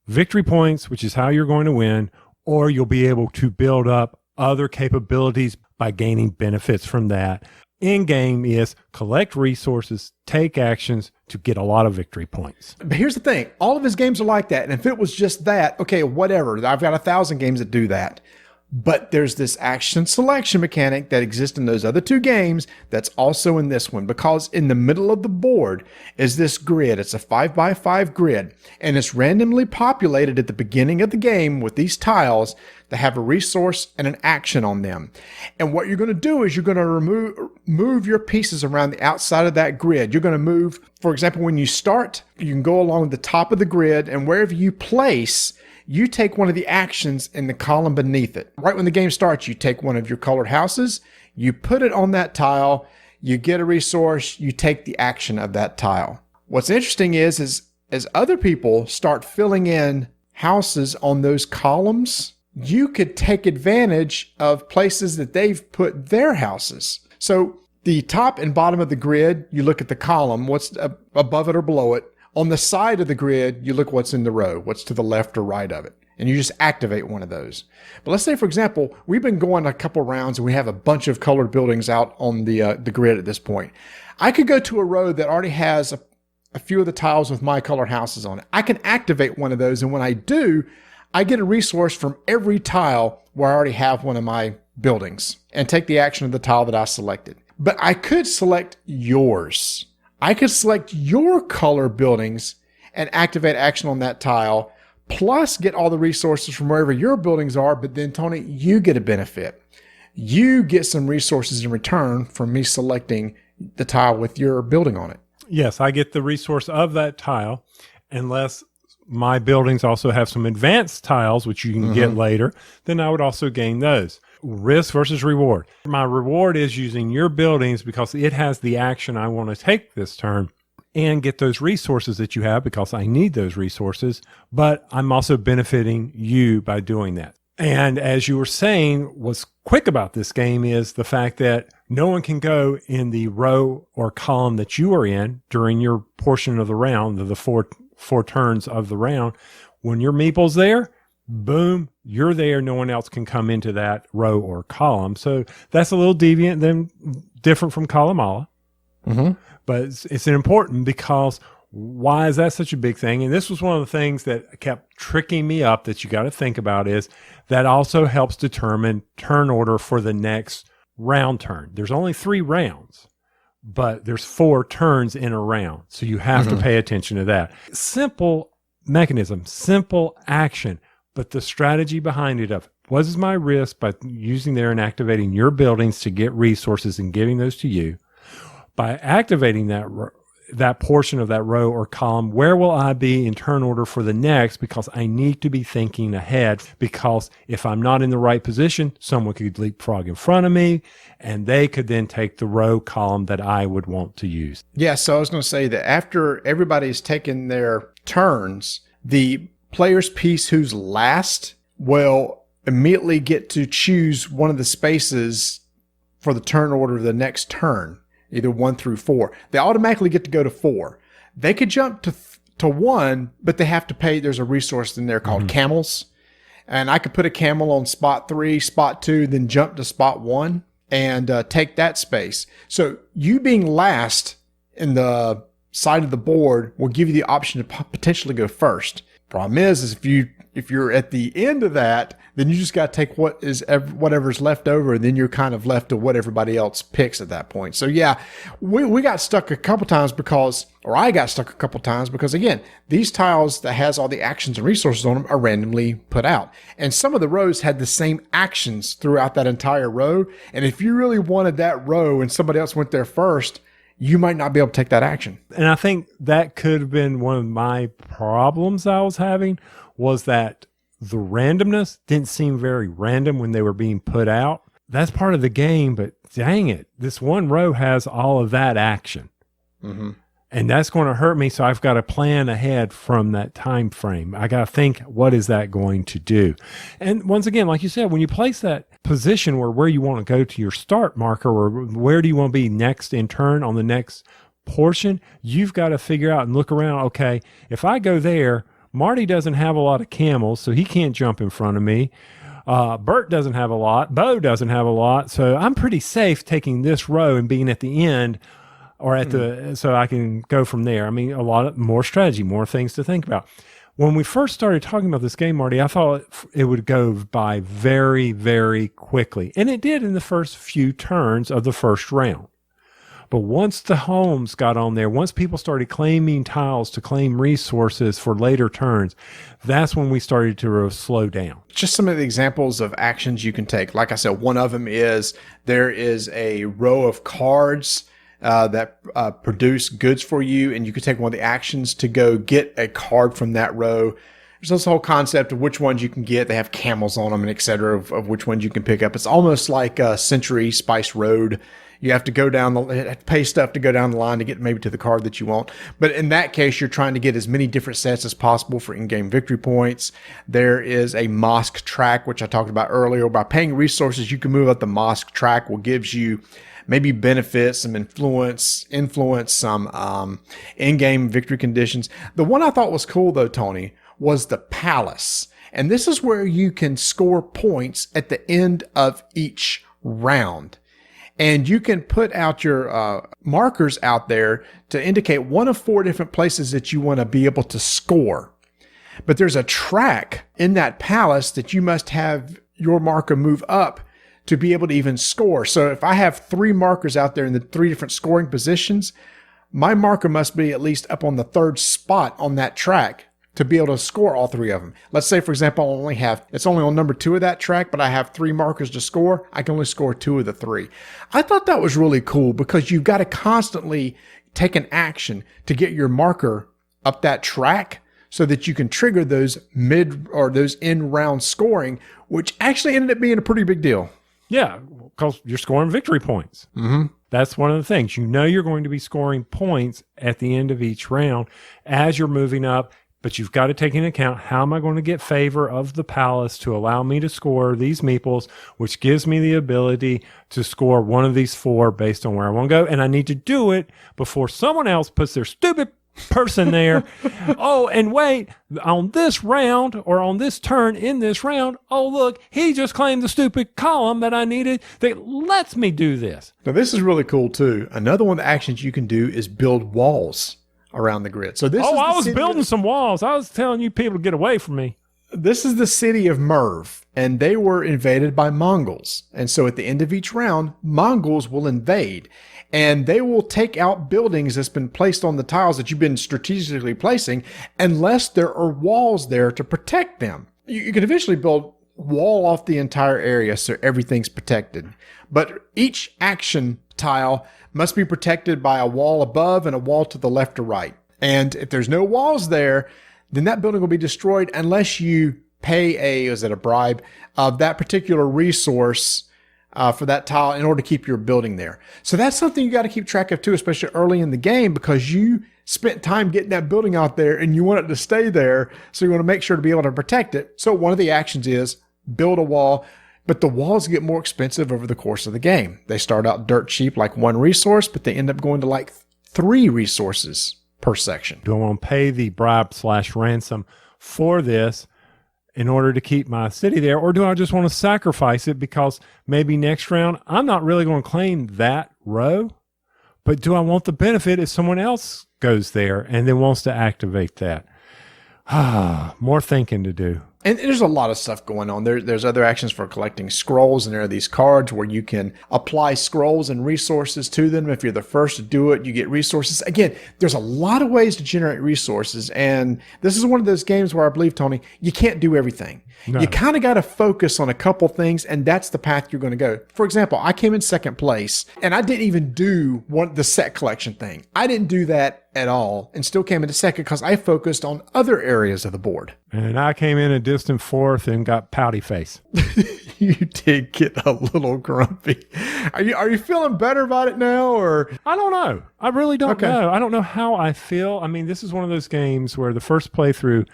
victory points, which is how you're going to win, or you'll be able to build up other capabilities by gaining benefits from that. End game is collect resources, take actions to get a lot of victory points. But here's the thing. All of his games are like that. And if it was just that, okay, whatever. I've got 1,000 games that do that. But there's this action selection mechanic that exists in those other two games that's also in this one, because in the middle of the board is this grid. It's a 5x5 grid, and it's randomly populated at the beginning of the game with these tiles that have a resource and an action on them. And what you're going to do is you're going to move your pieces around the outside of that grid. You're going to move, for example, when you start, you can go along the top of the grid, and wherever you place, you take one of the actions in the column beneath it. Right when the game starts, you take one of your colored houses, you put it on that tile, you get a resource, you take the action of that tile. What's interesting is as other people start filling in houses on those columns, you could take advantage of places that they've put their houses. So the top and bottom of the grid, you look at the column, what's above it or below it. On the side of the grid, you look what's in the row, what's to the left or right of it, and you just activate one of those. But let's say, for example, we've been going a couple rounds and we have a bunch of colored buildings out on the grid at this point. I could go to a row that already has a few of the tiles with my colored houses on it. I can activate one of those, and when I do, I get a resource from every tile where I already have one of my buildings and take the action of the tile that I selected. But I could select yours. I could select your color buildings and activate action on that tile, plus get all the resources from wherever your buildings are. But then, Tony, you get a benefit. You get some resources in return from me selecting the tile with your building on it. Yes, I get the resource of that tile, unless my buildings also have some advanced tiles, which you can get later, then I would also gain those. Risk versus reward. My reward is using your buildings because it has the action I want to take this turn and get those resources that you have because I need those resources, but I'm also benefiting you by doing that. And as you were saying, what's quick about this game is the fact that no one can go in the row or column that you are in during your portion of the round, the four turns of the round. When your meeple's there, boom, you're there. No one else can come into that row or column. So that's a little deviant, then different from Kalimala. But it's important because Why is that such a big thing? And this was one of the things that kept tricking me up that you got to think about is that also helps determine turn order for the next round turn. There's only 3 rounds, but there's 4 turns in a round. So you have to pay attention to that. Simple mechanism, simple action, but the strategy behind it of what is my risk by using there and activating your buildings to get resources and giving those to you. By activating that portion of that row or column, where will I be in turn order for the next? Because I need to be thinking ahead, because if I'm not in the right position, someone could leapfrog in front of me and they could then take the row column that I would want to use. Yeah, so I was going to say that after everybody's taken their turns, the player's piece who's last will immediately get to choose one of the spaces for the turn order of the next turn, either 1 through 4. They automatically get to go to 4. They could jump to 1, but they have to pay. There's a resource in there called camels. And I could put a camel on spot 3, spot 2, then jump to spot 1 and take that space. So you being last in the side of the board will give you the option to potentially go first. Problem is if you're at the end of that, then you just got to take whatever's left over, and then you're kind of left to what everybody else picks at that point. So yeah, we got stuck a couple times I got stuck a couple times because, again, these tiles that has all the actions and resources on them are randomly put out. And some of the rows had the same actions throughout that entire row. And if you really wanted that row and somebody else went there first, you might not be able to take that action. And I think that could have been one of my problems I was having, was that the randomness didn't seem very random when they were being put out. That's part of the game, but dang it, this one row has all of that action. And that's going to hurt me, so I've got to plan ahead from that time frame. I got to think, what is that going to do? And once again, like you said, when you place that position where you want to go to your start marker, or where do you want to be next in turn on the next portion, you've got to figure out and look around, okay, if I go there, Marty doesn't have a lot of camels, so he can't jump in front of me. Bert doesn't have a lot. Bo doesn't have a lot. So I'm pretty safe taking this row and being at the end, or so I can go from there. I mean, a lot more strategy, more things to think about. When we first started talking about this game, Marty, I thought it would go by very, very quickly. And it did in the first few turns of the first round. But once the homes got on there, once people started claiming tiles to claim resources for later turns, that's when we started to slow down. Just some of the examples of actions you can take. Like I said, one of them is there is a row of cards that produce goods for you, and you could take one of the actions to go get a card from that row. There's this whole concept of which ones you can get. They have camels on them and et cetera, of which ones you can pick up. It's almost like Century Spice Road. You have to go pay stuff to go down the line to get maybe to the card that you want. But in that case, you're trying to get as many different sets as possible for in-game victory points. There is a mosque track, which I talked about earlier. By paying resources, you can move up the mosque track, which gives you maybe benefits, some influence, some in-game victory conditions. The one I thought was cool, though, Tony, was the palace. And this is where you can score points at the end of each round. And you can put out your markers out there to indicate one of 4 different places that you want to be able to score. But there's a track in that palace that you must have your marker move up to be able to even score. So if I have 3 markers out there in the 3 different scoring positions, my marker must be at least up on the 3rd spot on that track to be able to score all 3 of them. Let's say, for example, it's only on number 2 of that track, but I have 3 markers to score. I can only score 2 of the 3. I thought that was really cool because you've got to constantly take an action to get your marker up that track so that you can trigger those those in-round scoring, which actually ended up being a pretty big deal. Yeah, because you're scoring victory points. That's one of the things. You know you're going to be scoring points at the end of each round as you're moving up. But you've got to take into account, how am I going to get favor of the palace to allow me to score these meeples, which gives me the ability to score one of these 4 based on where I want to go. And I need to do it before someone else puts their stupid person there. Oh, and wait, on this round or on this turn in this round, oh, look, he just claimed the stupid column that I needed that lets me do this. Now, this is really cool, too. Another one of the actions you can do is build walls around the grid. So this Oh, is the I was city building some walls. I was telling you people to get away from me. This is the city of Merv, and they were invaded by Mongols. And so at the end of each round, Mongols will invade, and they will take out buildings that's been placed on the tiles that you've been strategically placing, unless there are walls there to protect them. You can eventually build wall off the entire area so everything's protected. But each action tile must be protected by a wall above and a wall to the left or right. And if there's no walls there, then that building will be destroyed unless you pay a bribe of that particular resource for that tile in order to keep your building there. So that's something you got to keep track of too, especially early in the game, because you spent time getting that building out there and you want it to stay there. So you want to make sure to be able to protect it. So one of the actions is build a wall, but the walls get more expensive over the course of the game. They start out dirt cheap, like one resource, but they end up going to like 3 resources per section. Do I want to pay the bribe/ransom for this in order to keep my city there? Or do I just want to sacrifice it because maybe next round I'm not really going to claim that row, but do I want the benefit if someone else goes there and then wants to activate that? More thinking to do. And there's a lot of stuff going on. There's other actions for collecting scrolls, and there are these cards where you can apply scrolls and resources to them. If you're the first to do it, you get resources. Again, there's a lot of ways to generate resources, and this is one of those games where I believe, Tony, you can't do everything. No. You kind of got to focus on a couple things, and that's the path you're going to go. For example, I came in second place, and I didn't even do the set collection thing. I didn't do that at all, and still came into second because I focused on other areas of the board. And I came in a distant fourth and got pouty face. You did get a little grumpy. Are you feeling better about it now, or? I don't know. I really don't know. I don't know how I feel. I mean, this is one of those games where the first playthrough,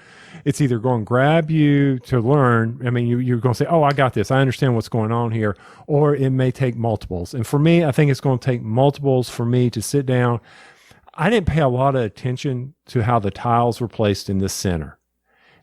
it's either going to grab you to learn. I mean, you're going to say, oh, I got this. I understand what's going on here. Or it may take multiples. And for me, I think it's going to take multiples for me to sit down. I didn't pay a lot of attention to how the tiles were placed in the center.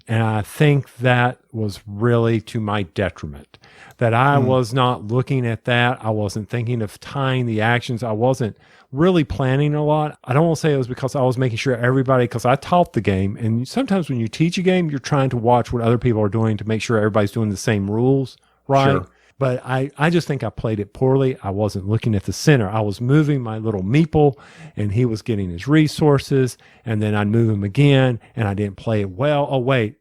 And I think that was really to my detriment, that I was not looking at that. I wasn't thinking of tying the actions. I wasn't really planning a lot. I don't want to say it was because I was making sure everybody, because I taught the game. And sometimes when you teach a game, you're trying to watch what other people are doing to make sure everybody's doing the same rules, right? Sure. But I just think I played it poorly. I wasn't looking at the center. I was moving my little meeple, and he was getting his resources, and then I'd move him again, and I didn't play it well. Oh, wait.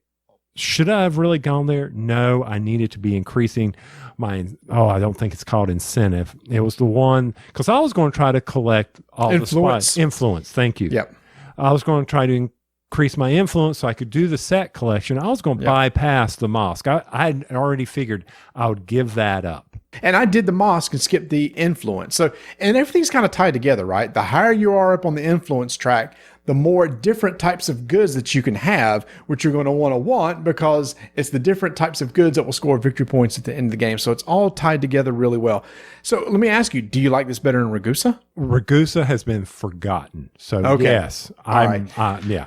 Should I have really gone there? No, I needed to be increasing my, I don't think it's called incentive. It was the one, because I was going to try to collect all the spice. Influence, thank you. Yep. I was going to try to increase my influence so I could do the set collection. I was going to bypass the mosque. I had already figured I would give that up. And I did the mosque and skipped the influence. So, and everything's kind of tied together, right? The higher you are up on the influence track, the more different types of goods that you can have, which you're going to want because it's the different types of goods that will score victory points at the end of the game. So it's all tied together really well. So let me ask you, do you like this better than Ragusa? Ragusa has been forgotten. So yes, yeah.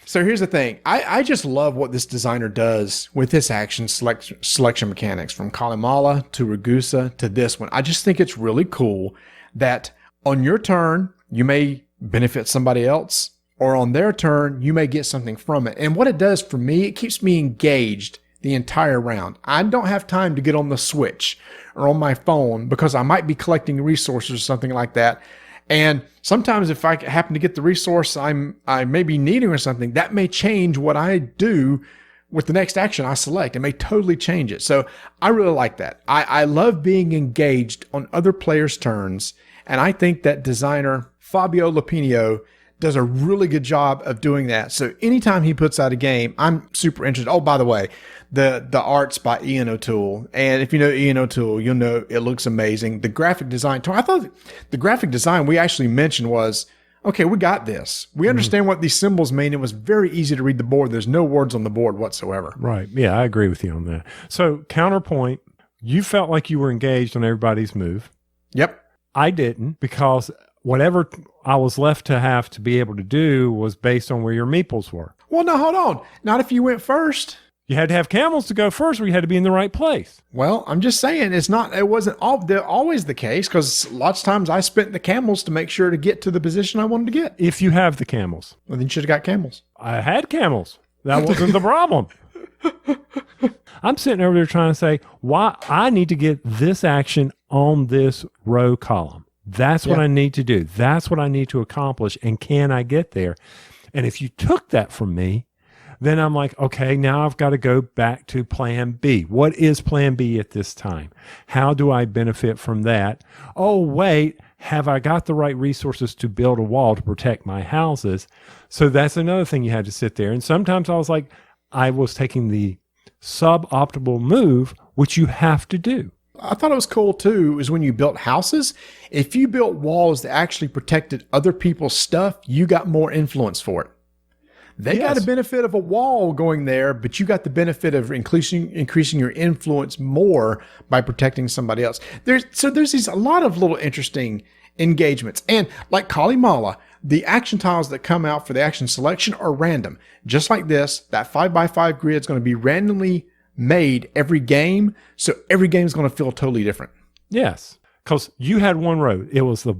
So here's the thing. I just love what this designer does with this action selection mechanics, from Kalimala to Ragusa to this one. I just think it's really cool that on your turn, you may benefit somebody else, or on their turn, you may get something from it. And what it does for me, it keeps me engaged the entire round. I don't have time to get on the Switch or on my phone because I might be collecting resources or something like that. And sometimes if I happen to get the resource I may be needing or something, that may change what I do with the next action I select. It may totally change it. So I really like that. I love being engaged on other players' turns. And I think that designer Fabio Lapinio does a really good job of doing that. So anytime he puts out a game, I'm super interested. Oh, by the way, the art's by Ian O'Toole. And if you know Ian O'Toole, you'll know it looks amazing. The graphic design, I thought the graphic design we actually mentioned was, okay, we got this. We understand what these symbols mean. It was very easy to read the board. There's no words on the board whatsoever. Right. Yeah, I agree with you on that. So counterpoint, you felt like you were engaged on everybody's move. Yep. I didn't, because whatever I was left to have to be able to do was based on where your meeples were. Well, no, hold on. Not if you went first. You had to have camels to go first, or you had to be in the right place. Well, I'm just saying it wasn't always the case, because lots of times I spent the camels to make sure to get to the position I wanted to get. If you have the camels. Well, then you should have got camels. I had camels. That wasn't the problem. I'm sitting over there trying to say, why I need to get this action on this row column. That's what I need to do. That's what I need to accomplish. And can I get there? And if you took that from me, then I'm like, okay, now I've got to go back to plan B. What is plan B at this time? How do I benefit from that? Oh, wait, have I got the right resources to build a wall to protect my houses? So that's another thing you had to sit there. And sometimes I was like, I was taking the suboptimal move, which you have to do. I thought it was cool too, is when you built houses, if you built walls that actually protected other people's stuff, you got more influence for it. They got a benefit of a wall going there, but you got the benefit of increasing your influence more by protecting somebody else. There's a lot of little interesting engagements. And like Kalimala, the action tiles that come out for the action selection are random. Just like this, that 5x5 grid is going to be randomly made every game. So every game is going to feel totally different. Yes. Because you had one row. It was the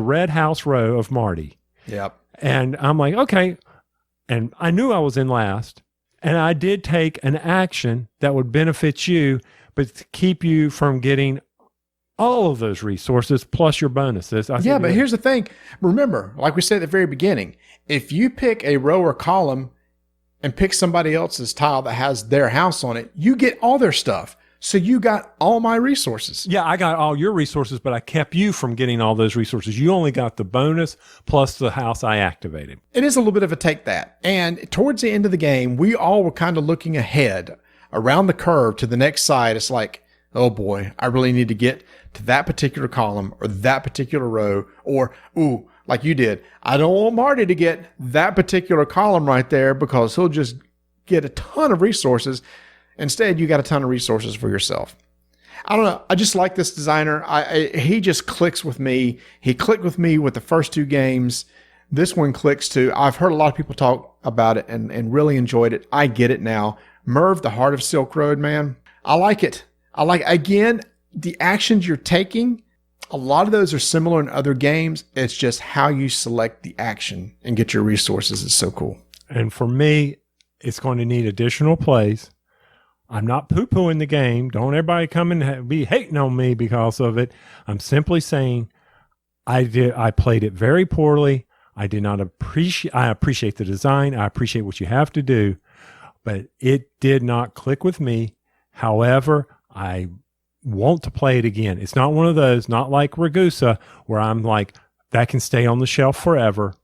red house row of Marty. Yep. And I'm like, okay. And I knew I was in last, and I did take an action that would benefit you, but to keep you from getting all of those resources plus your bonuses. But here's the thing. Remember, like we said at the very beginning, if you pick a row or column and pick somebody else's tile that has their house on it, you get all their stuff. So you got all my resources. Yeah, I got all your resources, but I kept you from getting all those resources. You only got the bonus plus the house I activated. It is a little bit of a take that. And towards the end of the game, we all were kind of looking ahead around the curve to the next side. It's like, oh boy, I really need to get to that particular column or that particular row, or, ooh, like you did, I don't want Marty to get that particular column right there because he'll just get a ton of resources. Instead, you got a ton of resources for yourself. I don't know. I just like this designer. He just clicks with me. He clicked with me with the first two games. This one clicks too. I've heard a lot of people talk about it and really enjoyed it. I get it now. Merv, the Heart of Silk Road, man. I like it. Again, the actions you're taking, a lot of those are similar in other games. It's just how you select the action and get your resources is so cool. And for me, it's going to need additional plays. I'm not poo-pooing the game. Don't everybody come and be hating on me because of it. I'm simply saying I played it very poorly. I appreciate the design. I appreciate what you have to do, but it did not click with me. However, I want to play it again. It's not one of those, not like Ragusa, where I'm like, that can stay on the shelf forever.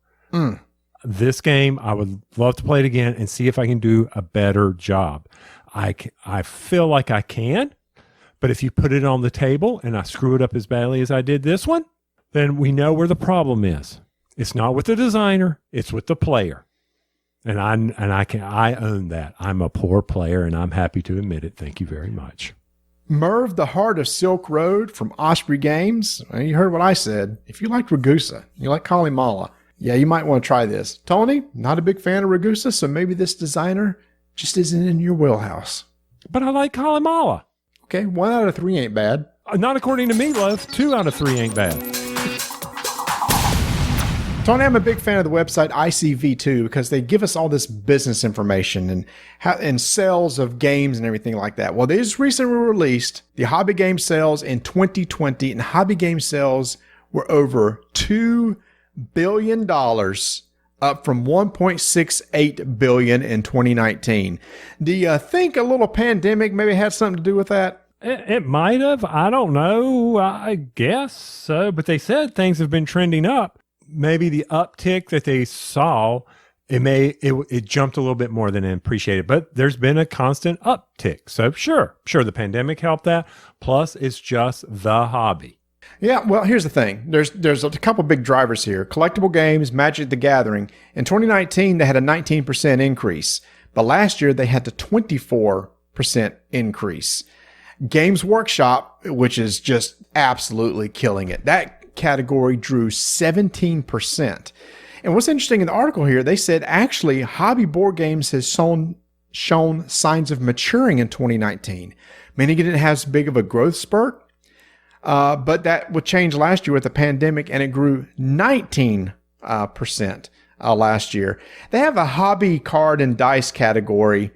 This game, I would love to play it again and see if I can do a better job. I feel like I can, but if you put it on the table and I screw it up as badly as I did this one, then we know where the problem is. It's not with the designer, it's with the player. And I own that. I'm a poor player and I'm happy to admit it. Thank you very much. Merv, the Heart of Silk Road from Osprey Games. You heard what I said. If you like Ragusa, you like Kalimala, yeah, you might want to try this. Tony, not a big fan of Ragusa, so maybe this designer just isn't in your wheelhouse. But I like Kalimala. Okay, 1 out of 3 ain't bad. Not according to Meatloaf. 2 out of 3 ain't bad. Tony, I'm a big fan of the website ICV2 because they give us all this business information and sales of games and everything like that. Well, they just recently released the hobby game sales in 2020, and hobby game sales were over $2 billion, up from $1.68 billion in 2019. Do you think a little pandemic maybe had something to do with that? It might have. I don't know. I guess so. But they said things have been trending up. Maybe the uptick that they saw, it jumped a little bit more than appreciated. But there's been a constant uptick. So sure, the pandemic helped that. Plus, it's just the hobby. Yeah, well, here's the thing. There's a couple big drivers here. Collectible games, Magic the Gathering. In 2019, they had a 19% increase. But last year, they had a 24% increase. Games Workshop, which is just absolutely killing it. That category drew 17%. And what's interesting in the article here, they said actually hobby board games has shown signs of maturing in 2019, meaning it didn't have as big of a growth spurt. But that would change last year with the pandemic, and it grew 19% last year. They have a hobby card and dice category.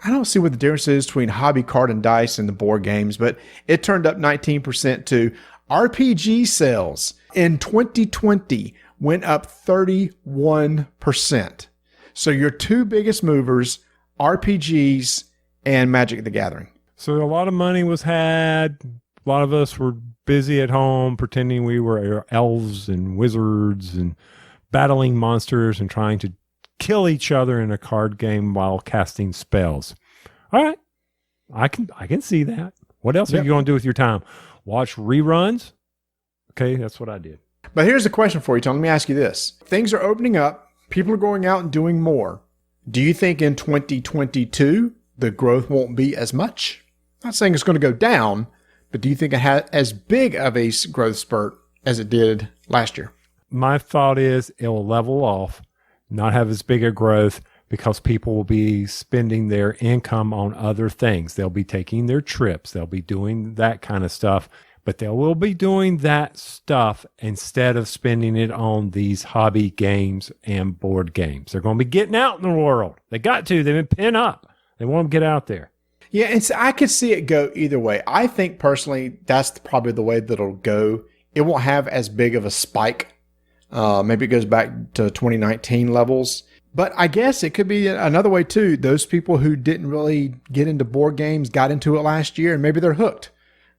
I don't see what the difference is between hobby card and dice and the board games, but it turned up 19% too. RPG sales in 2020 went up 31%. So your two biggest movers, RPGs and Magic the Gathering. So a lot of money was had. A lot of us were busy at home pretending we were elves and wizards and battling monsters and trying to kill each other in a card game while casting spells. All right. I can see that. What else are you going to do with your time? Watch reruns? Okay, that's what I did. But here's a question for you, Tom. Let me ask you this. Things are opening up. People are going out and doing more. Do you think in 2022 the growth won't be as much? I'm not saying it's going to go down, but do you think it had as big of a growth spurt as it did last year? My thought is it will level off, not have as big a growth because people will be spending their income on other things. They'll be taking their trips. They'll be doing that kind of stuff, but they will be doing that stuff instead of spending it on these hobby games and board games. They're going to be getting out in the world. They got to. They've been pent up. They want to get out there. Yeah, and so I could see it go either way. I think personally that's probably the way that it'll go. It won't have as big of a spike. Maybe it goes back to 2019 levels. But I guess it could be another way too. Those people who didn't really get into board games got into it last year, and maybe they're hooked.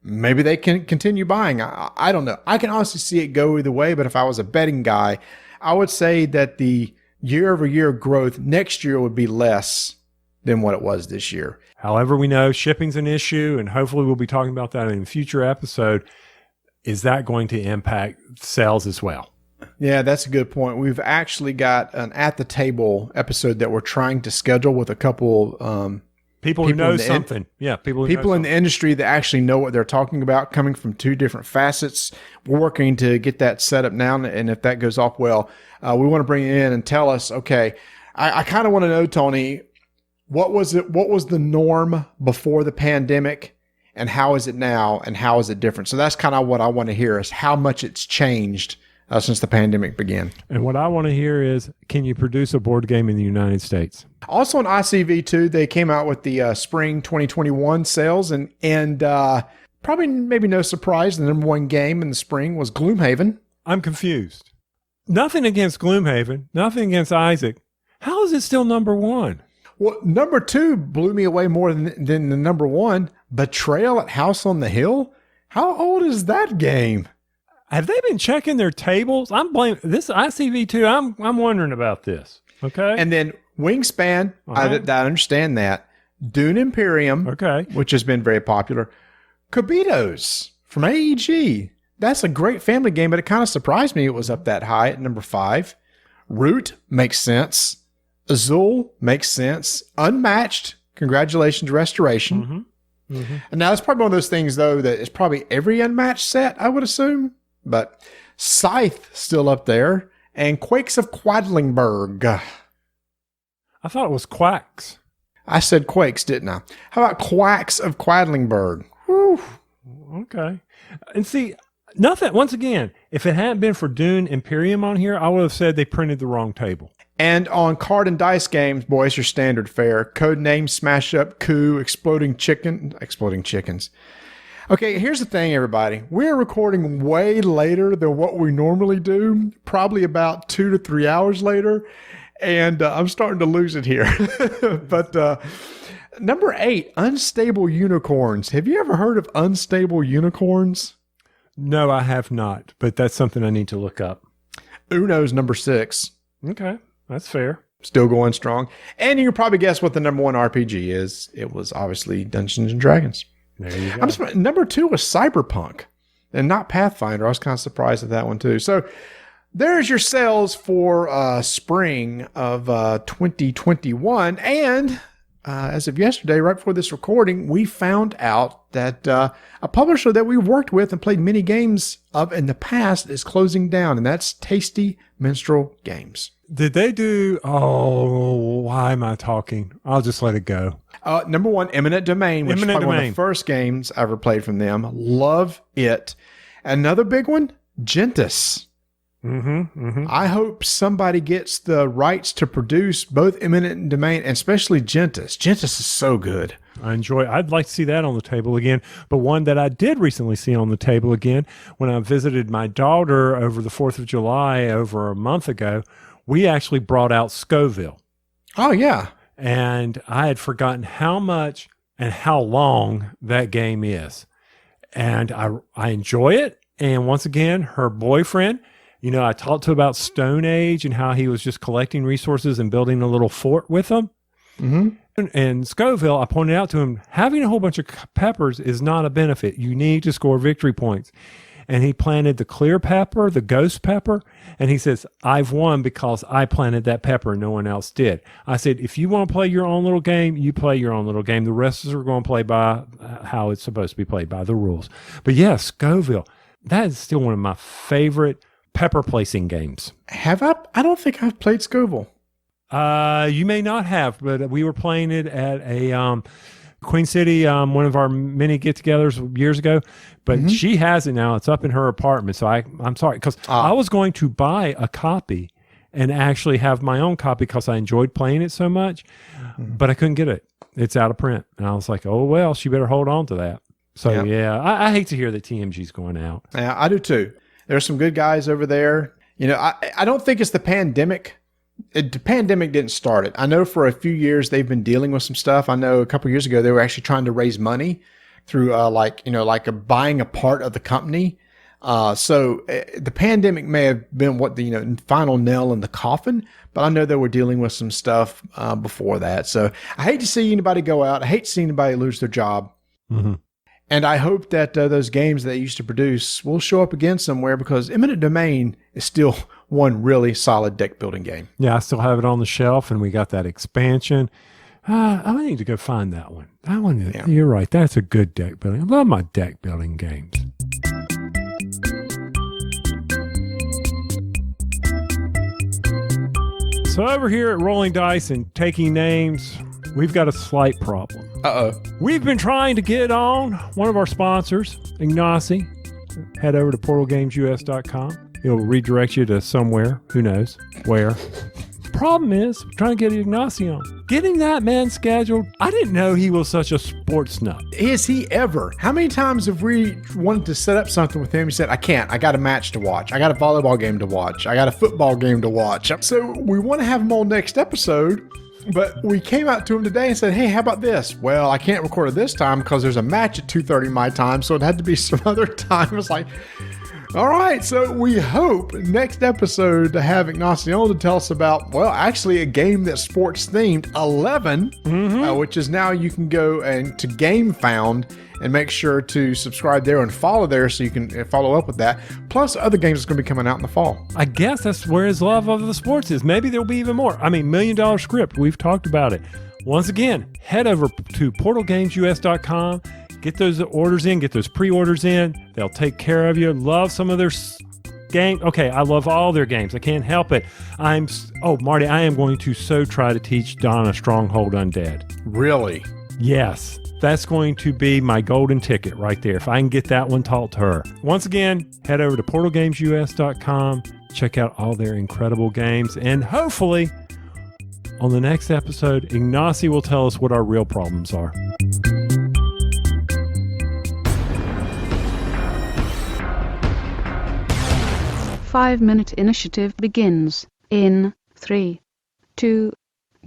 Maybe they can continue buying. I don't know. I can honestly see it go either way, but if I was a betting guy, I would say that the year-over-year growth next year would be less than what it was this year. However, we know shipping's an issue, and hopefully we'll be talking about that in a future episode. Is that going to impact sales as well? Yeah, that's a good point. We've actually got an At the Table episode that we're trying to schedule with a couple people who know something. People in the industry that actually know what they're talking about, coming from two different facets. We're working to get that set up now, and if that goes off well, we want to bring you in and tell us, okay, I kind of want to know, Tony, what was the norm before the pandemic, and how is it now, and how is it different? So that's kind of what I want to hear, is how much it's changed since the pandemic began. And what I want to hear is, can you produce a board game in the United States? Also on ICV2, they came out with the spring 2021 sales, and probably maybe no surprise, the number one game in the spring was Gloomhaven. I'm confused. Nothing against Gloomhaven, nothing against Isaac. How is it still number one? Well, number two blew me away more than the number one. Betrayal at House on the Hill? How old is that game? Have they been checking their tables? I'm blaming this ICV2. I'm wondering about this. Okay. And then Wingspan, right. I understand that. Dune Imperium, okay, which has been very popular. Cobitos from AEG. That's a great family game, but it kind of surprised me it was up that high at number 5. Root makes sense. Azul makes sense. Unmatched, congratulations, Restoration. Mm-hmm. Mm-hmm. And now it's probably one of those things, though, that is probably every Unmatched set, I would assume. But Scythe still up there, and Quakes of Quedlinburg. I thought it was Quacks. I said Quakes, didn't I? How about Quacks of Quedlinburg? Whew. Okay. And see, nothing, once again, if it hadn't been for Dune Imperium on here, I would have said they printed the wrong table. And on card and dice games, boys, your standard fare. Codename, Smash Up, Coup, Exploding Chickens. Okay, here's the thing, everybody. We're recording way later than what we normally do, probably about 2 to 3 hours later, and I'm starting to lose it here. But number 8, Unstable Unicorns. Have you ever heard of Unstable Unicorns? No, I have not, but that's something I need to look up. Uno's number 6. Okay, that's fair. Still going strong. And you can probably guess what the number 1 RPG is. It was obviously Dungeons & Dragons. There you go. Number 2 was Cyberpunk and not Pathfinder. I was kind of surprised at that one too. So there's your sales for spring of 2021. And as of yesterday, right before this recording, we found out that a publisher that we worked with and played many games of in the past is closing down, and that's Tasty Minstrel Games. Did they do? Oh, why am I talking? I'll just let it go. Number one, Eminent Domain, which is probably one of the first games I ever played from them. Love it. Another big one, Gentis. I hope somebody gets the rights to produce both Eminent Domain and especially Gentis. Gentis is so good. I'd like to see that on the table again. But one that I did recently see on the table again, when I visited my daughter over the 4th of July over a month ago, we actually brought out Scoville. Oh, yeah. And I had forgotten how much and how long that game is. And I enjoy it. And once again, her boyfriend, I talked to about Stone Age and how he was just collecting resources and building a little fort with them. And Scoville, I pointed out to him, having a whole bunch of peppers is not a benefit. You need to score victory points. And he planted the clear pepper, the ghost pepper. And he says, I've won because I planted that pepper and no one else did. I said, if you want to play your own little game, you play your own little game. The rest of us are going to play by how it's supposed to be played, by the rules. But yes, Scoville, that is still one of my favorite pepper placing games. Have I? I don't think I've played Scoville. You may not have, but we were playing it at a Queen City, one of our mini get-togethers years ago. But she has it now. It's up in her apartment. So I'm sorry, because I was going to buy a copy and actually have my own copy because I enjoyed playing it so much, but I couldn't get it. It's out of print. And I was like, oh, well, she better hold on to that. So, yeah, I hate to hear that TMG's going out. Yeah, I do too. There's some good guys over there. I don't think it's the pandemic. The pandemic didn't start it. I know for a few years they've been dealing with some stuff. I know a couple of years ago they were actually trying to raise money through buying a part of the company. So the pandemic may have been what the final nail in the coffin, but I know they were dealing with some stuff before that. So I hate to see anybody go out. I hate to see anybody lose their job. And I hope that those games that they used to produce will show up again somewhere, because Eminent Domain is still one really solid deck building game. Yeah, I still have it on the shelf, and we got that expansion. I need to go find that one. That one, You're right. That's a good deck building. I love my deck building games. So over here at Rolling Dice and Taking Names, we've got a slight problem. We've been trying to get on one of our sponsors, Ignacy. Head over to portalgamesus.com. It'll redirect you to somewhere. Who knows where. Problem is, we're trying to get Ignacy on. Getting that man scheduled, I didn't know he was such a sports nut. Is he ever? How many times have we wanted to set up something with him? He said, I can't. I got a match to watch. I got a volleyball game to watch. I got a football game to watch. So we want to have him on next episode. But we came out to him today and said, hey, how about this? Well, I can't record it this time because there's a match at 2:30 my time, so it had to be some other time. It's like, all right, so we hope next episode to have Ignacy on to tell us about, well, actually a game that's sports themed, 11, which is now you can go and to Game Found and make sure to subscribe there and follow there so you can follow up with that. Plus other games that's going to be coming out in the fall. I guess that's where his love of the sports is. Maybe there'll be even more. I mean, $1 Million Script. We've talked about it. Once again, head over to portalgamesus.com. Get those orders in. Get those pre-orders in. They'll take care of you. Love some of their games. Okay, I love all their games. I can't help it. Marty, I am going to try to teach Donna Stronghold Undead. Really? Yes. That's going to be my golden ticket right there, if I can get that one taught to her. Once again, head over to portalgamesus.com, check out all their incredible games, and hopefully, on the next episode, Ignacy will tell us what our real problems are. Five-minute initiative begins in 3, 2,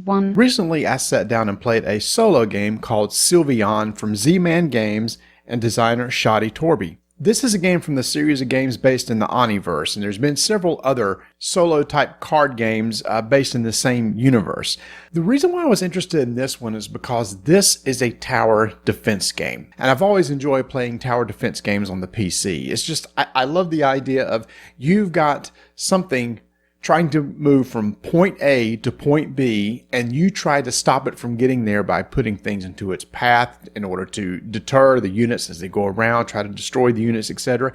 1. Recently, I sat down and played a solo game called Sylvion from Z-Man Games and designer Shadi Torby. This is a game from the series of games based in the Oniverse, and there's been several other solo-type card games based in the same universe. The reason why I was interested in this one is because this is a tower defense game, and I've always enjoyed playing tower defense games on the PC. It's just, I love the idea of you've got something trying to move from point A to point B, and you try to stop it from getting there by putting things into its path in order to deter the units as they go around, try to destroy the units, etc.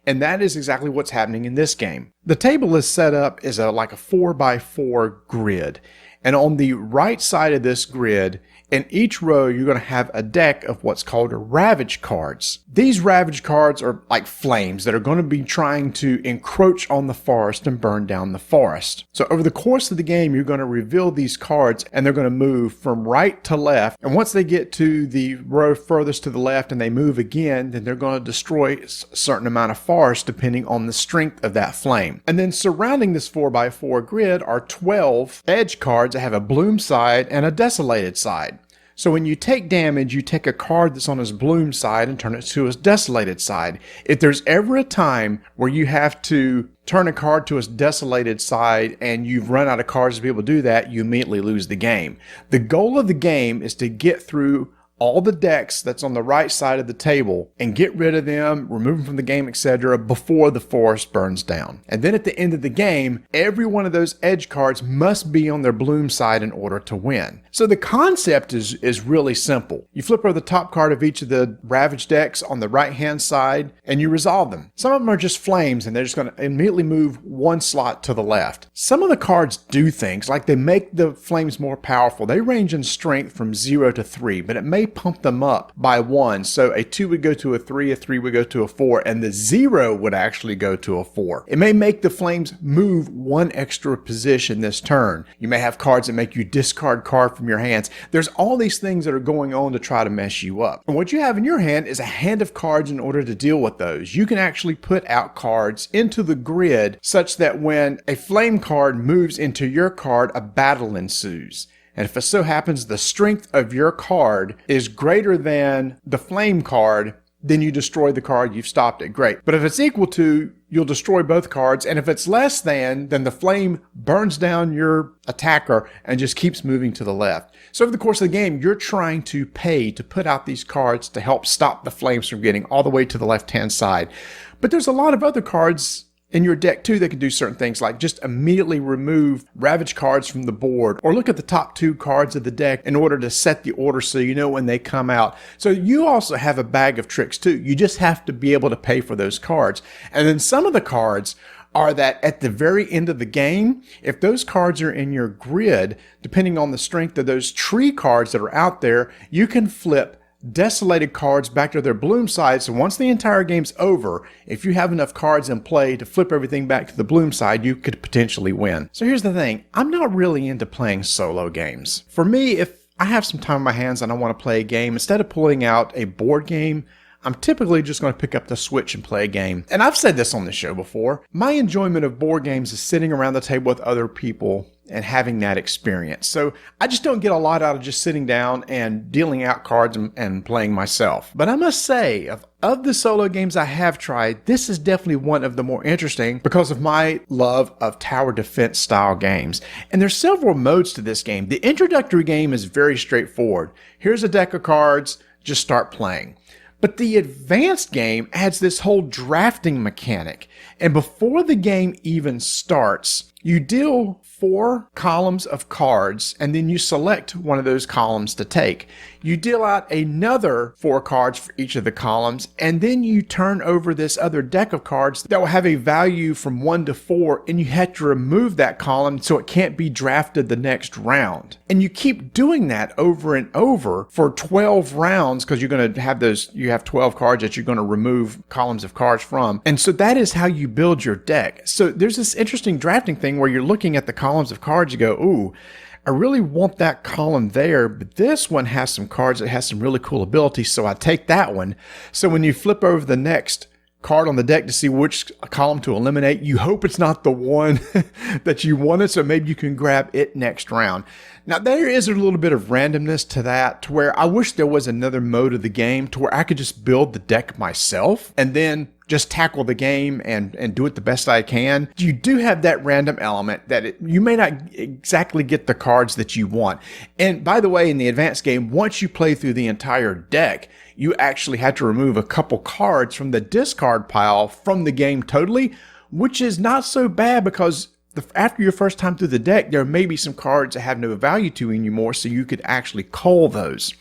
And that is exactly what's happening in this game. The table is set up as like a 4x4 grid. And on the right side of this grid, in each row, you're going to have a deck of what's called Ravage cards. These Ravage cards are like flames that are going to be trying to encroach on the forest and burn down the forest. So over the course of the game, you're going to reveal these cards and they're going to move from right to left. And once they get to the row furthest to the left and they move again, then they're going to destroy a certain amount of forest depending on the strength of that flame. And then surrounding this 4x4 grid are 12 edge cards that have a bloom side and a desolated side. So when you take damage, you take a card that's on his bloom side and turn it to his desolated side. If there's ever a time where you have to turn a card to his desolated side and you've run out of cards to be able to do that, you immediately lose the game. The goal of the game is to get through all the decks that's on the right side of the table and get rid of them, remove them from the game, etc. before the forest burns down. And then at the end of the game, every one of those edge cards must be on their bloom side in order to win. So the concept is really simple. You flip over the top card of each of the Ravage decks on the right hand side and you resolve them. Some of them are just flames and they're just going to immediately move one slot to the left. Some of the cards do things like they make the flames more powerful. They range in strength from 0 to 3, but it may pump them up by 1. So a 2 would go to a 3 would go to a 4, and the 0 would actually go to a 4. It may make the flames move one extra position this turn. You may have cards that make you discard card from your hands. There's all these things that are going on to try to mess you up. And what you have in your hand is a hand of cards in order to deal with those. You can actually put out cards into the grid such that when a flame card moves into your card, a battle ensues. And if it so happens the strength of your card is greater than the flame card, then you destroy the card, you've stopped it, great. But if it's equal to, you'll destroy both cards. And if it's less than, then the flame burns down your attacker and just keeps moving to the left. So over the course of the game, you're trying to pay to put out these cards to help stop the flames from getting all the way to the left-hand side. But there's a lot of other cards in your deck too that can do certain things like just immediately remove Ravage cards from the board or look at the top 2 cards of the deck in order to set the order so you know when they come out. So you also have a bag of tricks too. You just have to be able to pay for those cards. And then some of the cards are that at the very end of the game, if those cards are in your grid, depending on the strength of those tree cards that are out there, you can flip desolated cards back to their bloom side. So once the entire game's over, if you have enough cards in play to flip everything back to the bloom side, you could potentially win. So here's the thing. I'm not really into playing solo games. For me, if I have some time on my hands and I want to play a game, instead of pulling out a board game, I'm typically just going to pick up the Switch and play a game. And I've said this on the show before. My enjoyment of board games is sitting around the table with other people and having that experience. So I just don't get a lot out of just sitting down and dealing out cards and playing myself. But I must say, of the solo games I have tried, this is definitely one of the more interesting because of my love of tower defense style games. And there's several modes to this game. The introductory game is very straightforward. Here's a deck of cards, just start playing. But the advanced game adds this whole drafting mechanic. And before the game even starts, you deal 4 columns of cards and then you select one of those columns to take. You deal out another 4 cards for each of the columns and then you turn over this other deck of cards that will have a value from 1 to 4 and you have to remove that column so it can't be drafted the next round. And you keep doing that over and over for 12 rounds because you're going to have you have 12 cards that you're going to remove columns of cards from. And so that is how you build your deck. So there's this interesting drafting thing where you're looking at the columns of cards, you go, ooh, I really want that column there, but this one has some cards that has some really cool abilities, so I take that one. So when you flip over the next card on the deck to see which column to eliminate, you hope it's not the one that you wanted, so maybe you can grab it next round. Now there is a little bit of randomness to that, to where I wish there was another mode of the game to where I could just build the deck myself and then just tackle the game and do it the best I can. You do have that random element that you may not exactly get the cards that you want. And by the way, in the advanced game, once you play through the entire deck, you actually have to remove a couple cards from the discard pile from the game totally, which is not so bad because after your first time through the deck, there may be some cards that have no value to you anymore, so you could actually cull those.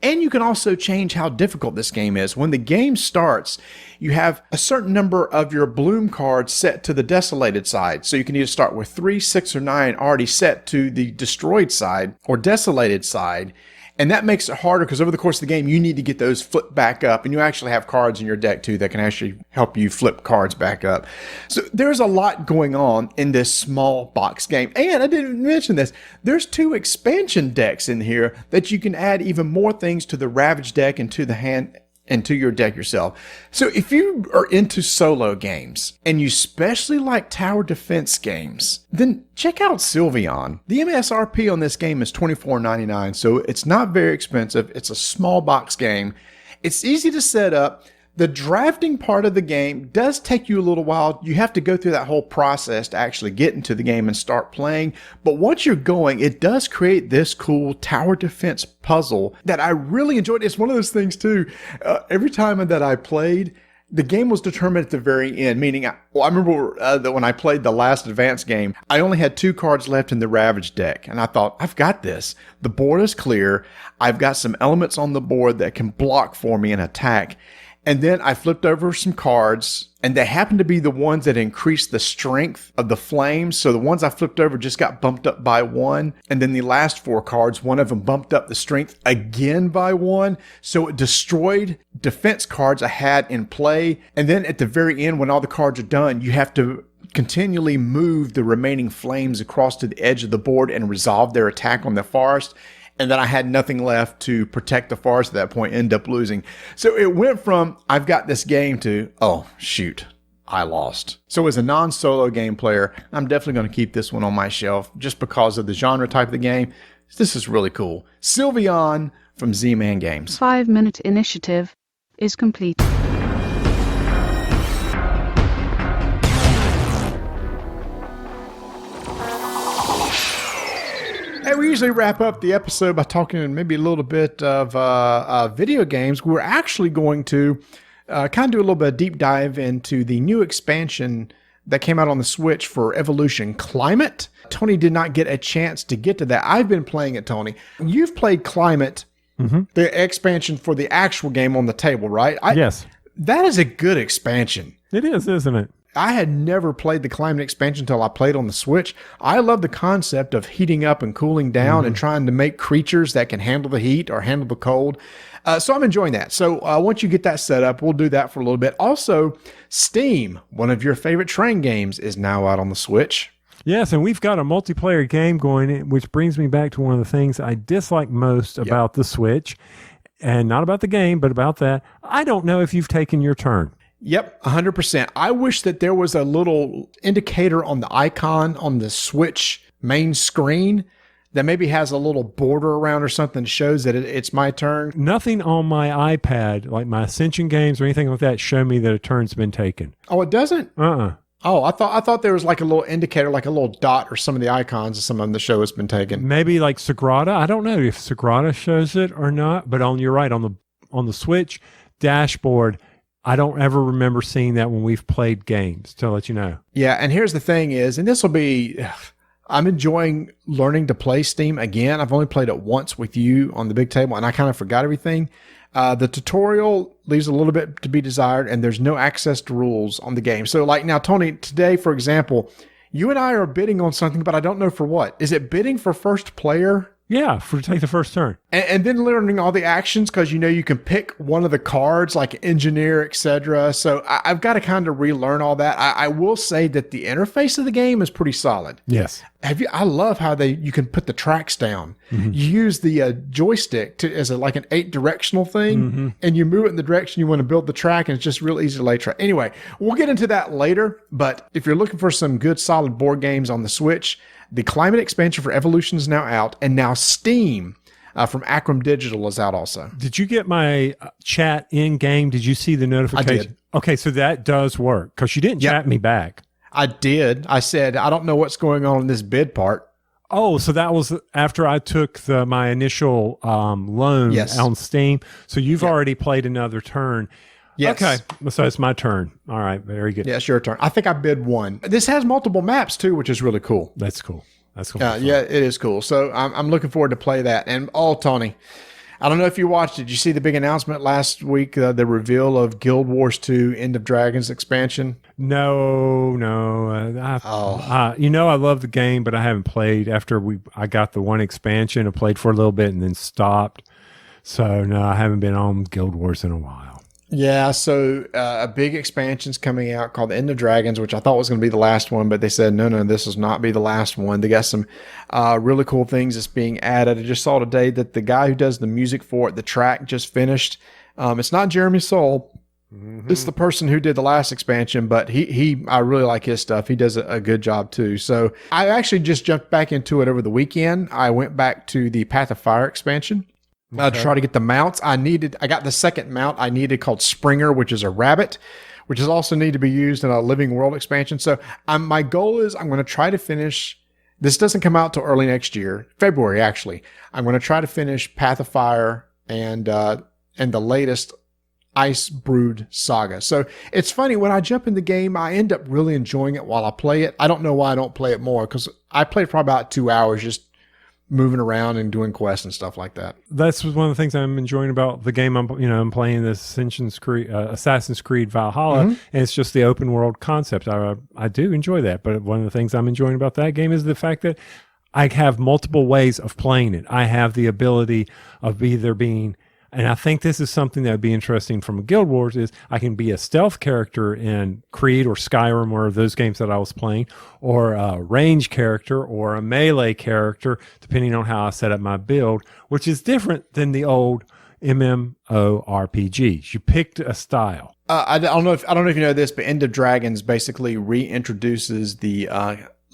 And you can also change how difficult this game is. When the game starts, you have a certain number of your bloom cards set to the desolated side. So you can either start with 3, 6, or 9 already set to the destroyed side or desolated side. And that makes it harder because over the course of the game, you need to get those flipped back up. And you actually have cards in your deck, too, that can actually help you flip cards back up. So there's a lot going on in this small box game. And I didn't mention this. There's 2 expansion decks in here that you can add even more things to the Ravage deck and to the hand and to your deck yourself. So if you are into solo games and you especially like tower defense games, then check out Sylvion. The MSRP on this game is $24.99, so it's not very expensive. It's a small box game. It's easy to set up. The drafting part of the game does take you a little while. You have to go through that whole process to actually get into the game and start playing. But once you're going, it does create this cool tower defense puzzle that I really enjoyed. It's one of those things too. Every time that I played, the game was determined at the very end, meaning I remember that when I played the last advanced game, I only had 2 cards left in the Ravage deck. And I thought, I've got this. The board is clear. I've got some elements on the board that can block for me and attack. And then I flipped over some cards, and they happened to be the ones that increased the strength of the flames. So the ones I flipped over just got bumped up by 1. And then the last 4 cards, one of them bumped up the strength again by 1. So it destroyed defense cards I had in play. And then at the very end, when all the cards are done, you have to continually move the remaining flames across to the edge of the board and resolve their attack on the forest. And then I had nothing left to protect the forest at that point, end up losing. So it went from, I've got this game to, oh, shoot, I lost. So as a non-solo game player, I'm definitely going to keep this one on my shelf just because of the genre type of the game. This is really cool. Sylvion from Z-Man Games. 5-minute initiative is complete. Hey, we usually wrap up the episode by talking maybe a little bit of video games. We're actually going to kind of do a little bit of deep dive into the new expansion that came out on the Switch for Evolution Climate. Tony did not get a chance to get to that. I've been playing it, Tony. You've played Climate, the expansion for the actual game on the table, right? Yes. That is a good expansion. It is, isn't it? I had never played the Climate expansion until I played on the Switch. I love the concept of heating up and cooling down and trying to make creatures that can handle the heat or handle the cold. So I'm enjoying that. So once you get that set up, we'll do that for a little bit. Also, Steam, one of your favorite train games, is now out on the Switch. Yes, and we've got a multiplayer game going, which brings me back to one of the things I dislike most about the Switch. And not about the game, but about that. I don't know if you've taken your turn. Yep, 100%. I wish that there was a little indicator on the icon on the Switch main screen that maybe has a little border around or something that shows that it's my turn. Nothing on my iPad, like my Ascension games or anything like that, show me that a turn's been taken. Oh, it doesn't? Uh-uh. Oh, I thought there was like a little indicator, like a little dot or some of the icons of some of the show has been taken. Maybe like Sagrada. I don't know if Sagrada shows it or not, but you're right, on the Switch dashboard, I don't ever remember seeing that when we've played games, to let you know. Yeah, and here's the thing is, and this will be, I'm enjoying learning to play Steam again. I've only played it once with you on the big table, and I kind of forgot everything. The tutorial leaves a little bit to be desired, and there's no access to rules on the game. So like now, Tony, today, for example, you and I are bidding on something, but I don't know for what. Is it bidding for first player? Yeah, take the first turn. And then learning all the actions, because you can pick one of the cards, like engineer, etc. So I've got to kind of relearn all that. I will say that the interface of the game is pretty solid. Yes. I love how you can put the tracks down. You use the joystick as like an 8-directional thing, and you move it in the direction you want to build the track, and it's just real easy to lay track. Anyway, we'll get into that later, but if you're looking for some good solid board games on the Switch, the Climate expansion for Evolution is now out, and now Steam from Acrom Digital is out also. Did you get my chat in-game? Did you see the notification? I did. Okay, so that does work, because you didn't chat me back. I did. I said, I don't know what's going on in this bid part. Oh, so that was after I took my initial loan on Steam. So you've already played another turn. Yes. Okay, so it's my turn. All right, very good. Yeah, it's your turn. I think I bid 1. This has multiple maps too, which is really cool. That's cool. That's cool. Yeah, it is cool. So I'm looking forward to play that. And Tony, I don't know if you watched it. Did you see the big announcement last week, the reveal of Guild Wars 2 End of Dragons expansion? No. I love the game, but I haven't played after I got the one expansion. I played for a little bit and then stopped. So no, I haven't been on Guild Wars in a while. Yeah, so a big expansion's coming out called the End of Dragons, which I thought was going to be the last one, but they said, no, this will not be the last one. They got some really cool things that's being added. I just saw today that the guy who does the music for it, the track just finished. It's not Jeremy Soule. Mm-hmm. It's the person who did the last expansion, but I really like his stuff. He does a good job too. So I actually just jumped back into it over the weekend. I went back to the Path of Fire expansion. To try to get the mounts I got the second mount I needed called Springer, which is a rabbit, which is also need to be used in a Living World expansion. So my goal is I'm going to try to finish. This doesn't come out till early next year, February actually. I'm going to try to finish Path of Fire and the latest Ice Brood saga. So it's funny when I jump in the game, I end up really enjoying it while I play it. I don't know why I don't play it more because I played for about 2 hours just moving around and doing quests and stuff like that. That's one of the things I'm enjoying about the game. I'm playing this Assassin's Creed Valhalla, and it's just the open world concept. I do enjoy that, but one of the things I'm enjoying about that game is the fact that I have multiple ways of playing it. I have the ability of either being, and I think this is something that would be interesting from Guild Wars, is I can be a stealth character in Creed or Skyrim or those games that I was playing, or a range character or a melee character, depending on how I set up my build, which is different than the old MMORPGs. You picked a style. I don't know if you know this, but End of Dragons basically reintroduces the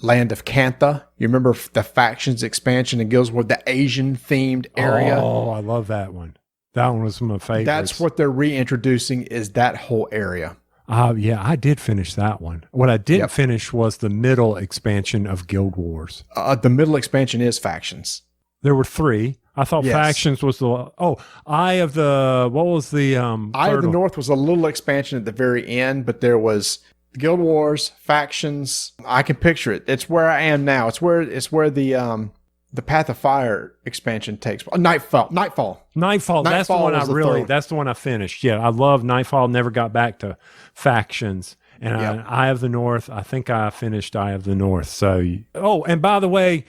land of Cantha. You remember the factions expansion in Guild Wars, the Asian themed area? Oh, I love that one. That one was my favorite. That's what they're reintroducing, is that whole area. Yeah, I did finish that one. What I didn't finish was the middle expansion of Guild Wars. The middle expansion is factions. There were 3. I thought factions was Eye of the, what was the Eye of the North was a little expansion at the very end, but there was Guild Wars, factions. I can picture it. It's where I am now. It's where the Path of Fire expansion takes place. Nightfall. That's the one that's the one I finished. Yeah, I love Nightfall. Never got back to factions. And Eye of the North, I think I finished Eye of the North. So, and by the way,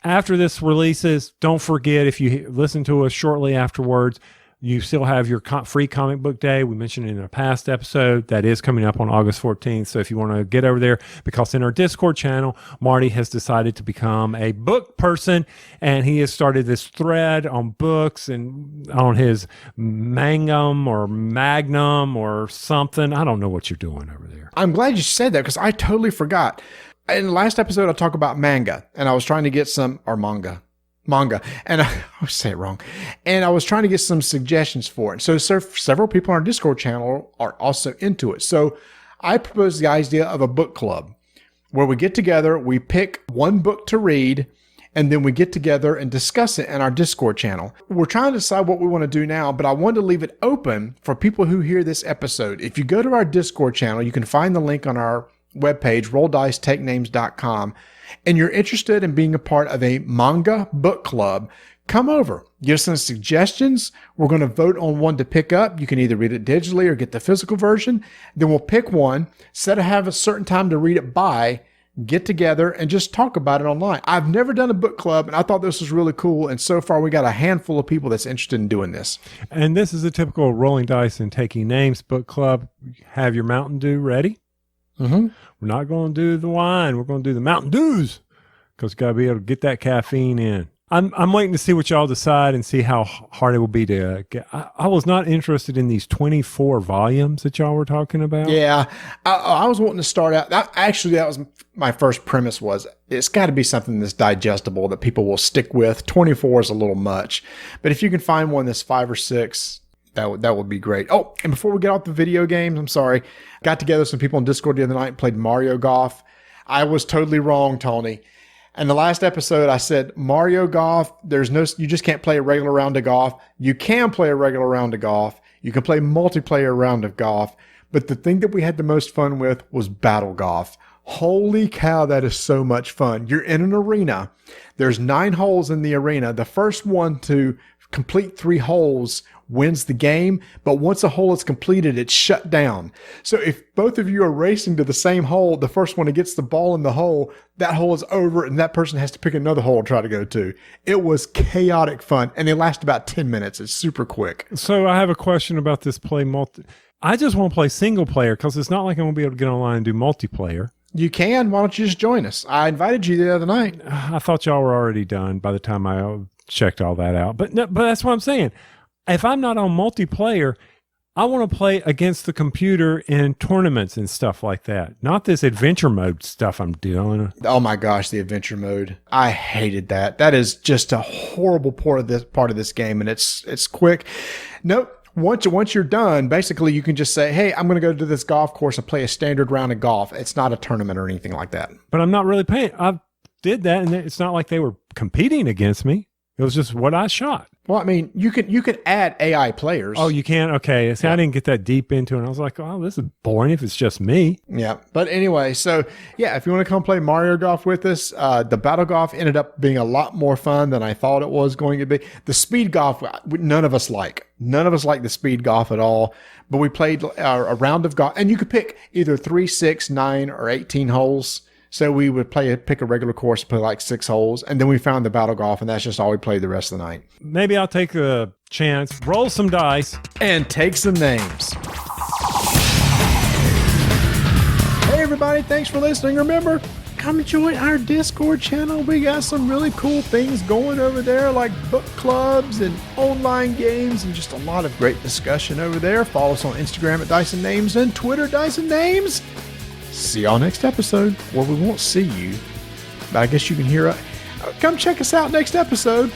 after this releases, don't forget, if you listen to us shortly afterwards, you still have your free comic book day. We mentioned it in a past episode. That is coming up on August 14th. So if you want to get over there, because in our Discord channel, Marty has decided to become a book person, and he has started this thread on books and on his Mangum or Magnum or something. I don't know what you're doing over there. I'm glad you said that because I totally forgot. In the last episode, I talked about manga, and I was trying to get some, or manga, and I always say it wrong, and I was trying to get some suggestions for it. So several people on our Discord channel are also into it. So I proposed the idea of a book club where we get together, we pick one book to read, and then we get together and discuss it in our Discord channel. We're trying to decide what we want to do now, but I wanted to leave it open for people who hear this episode. If you go to our Discord channel, you can find the link on our webpage, rolldicetakenames.com, and you're interested in being a part of a manga book club, come over. Give us some suggestions. We're going to vote on one to pick up. You can either read it digitally or get the physical version. Then we'll pick one, have a certain time to read it by, get together, and just talk about it online. I've never done a book club, and I thought this was really cool. And so far, we got a handful of people that's interested in doing this. And this is a typical rolling dice and taking names book club. Have your Mountain Dew ready. Mm-hmm. We're not going to do the wine. We're going to do the Mountain Dews because got to be able to get that caffeine in. I'm waiting to see what y'all decide and see how hard it will be to get. I was not interested in these 24 volumes that y'all were talking about. Yeah, I was wanting to start out. That was my first premise was it's got to be something that's digestible that people will stick with. 24 is a little much, but if you can find one that's 5 or 6, that would be great. Oh, and before we get off the video games, I'm sorry. Got together some people on Discord the other night and played Mario Golf. I was totally wrong, Tony. In the last episode, I said Mario Golf, you just can't play a regular round of golf. You can play a regular round of golf. You can play multiplayer round of golf. But the thing that we had the most fun with was battle golf. Holy cow, that is so much fun. You're in an arena. There's 9 holes in the arena. The first one to complete 3 holes wins the game, but once a hole is completed, it's shut down. So if both of you are racing to the same hole, the first one that gets the ball in the hole, that hole is over and that person has to pick another hole to try to go to. It was chaotic fun, and they last about 10 minutes. It's super quick. So I have a question about this I just want to play single player because it's not like I'm going to be able to get online and do multiplayer. You can. Why don't you just join us? I invited you the other night. I thought y'all were already done by the time I checked all that out. But that's what I'm saying. If I'm not on multiplayer, I want to play against the computer in tournaments and stuff like that. Not this adventure mode stuff I'm doing. Oh my gosh, the adventure mode. I hated that. That is just a horrible part of this game, and it's quick. Nope. Once you're done, basically you can just say, hey, I'm going to go to this golf course and play a standard round of golf. It's not a tournament or anything like that. But I'm not really paying. I did that, and it's not like they were competing against me. It was just what I shot. Well, I mean, you could add AI players. Oh, you can? Okay. See, yeah. I didn't get that deep into it. I was like, oh, this is boring if it's just me. Yeah. But anyway, so yeah, if you want to come play Mario Golf with us, the Battle Golf ended up being a lot more fun than I thought it was going to be. The Speed Golf, none of us like. None of us like the Speed Golf at all. But we played a round of golf, and you could pick either 3, 6, 9, or 18 holes. So we would pick a regular course, play like 6 holes, and then we found the Battle Golf, and that's just all we played the rest of the night. Maybe I'll take a chance, roll some dice, and take some names. Hey everybody, thanks for listening. Remember, come join our Discord channel. We got some really cool things going over there, like book clubs and online games, and just a lot of great discussion over there. Follow us on Instagram at Dyson Names and Twitter Dyson Names. See y'all next episode. Well, we won't see you, but I guess you can hear us. Come check us out next episode.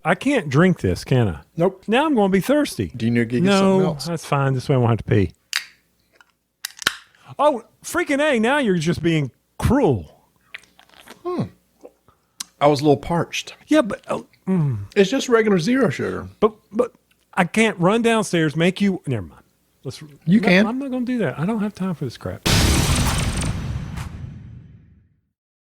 I can't drink this, can I? Nope. Now I'm going to be thirsty. Do you need to get something else? No, that's fine. This way I won't have to pee. Oh, freaking A, now you're just being cruel. I was a little parched. Yeah, but... It's just regular zero sugar. But I can't run downstairs, make you... Never mind. You can. I'm not going to do that. I don't have time for this crap.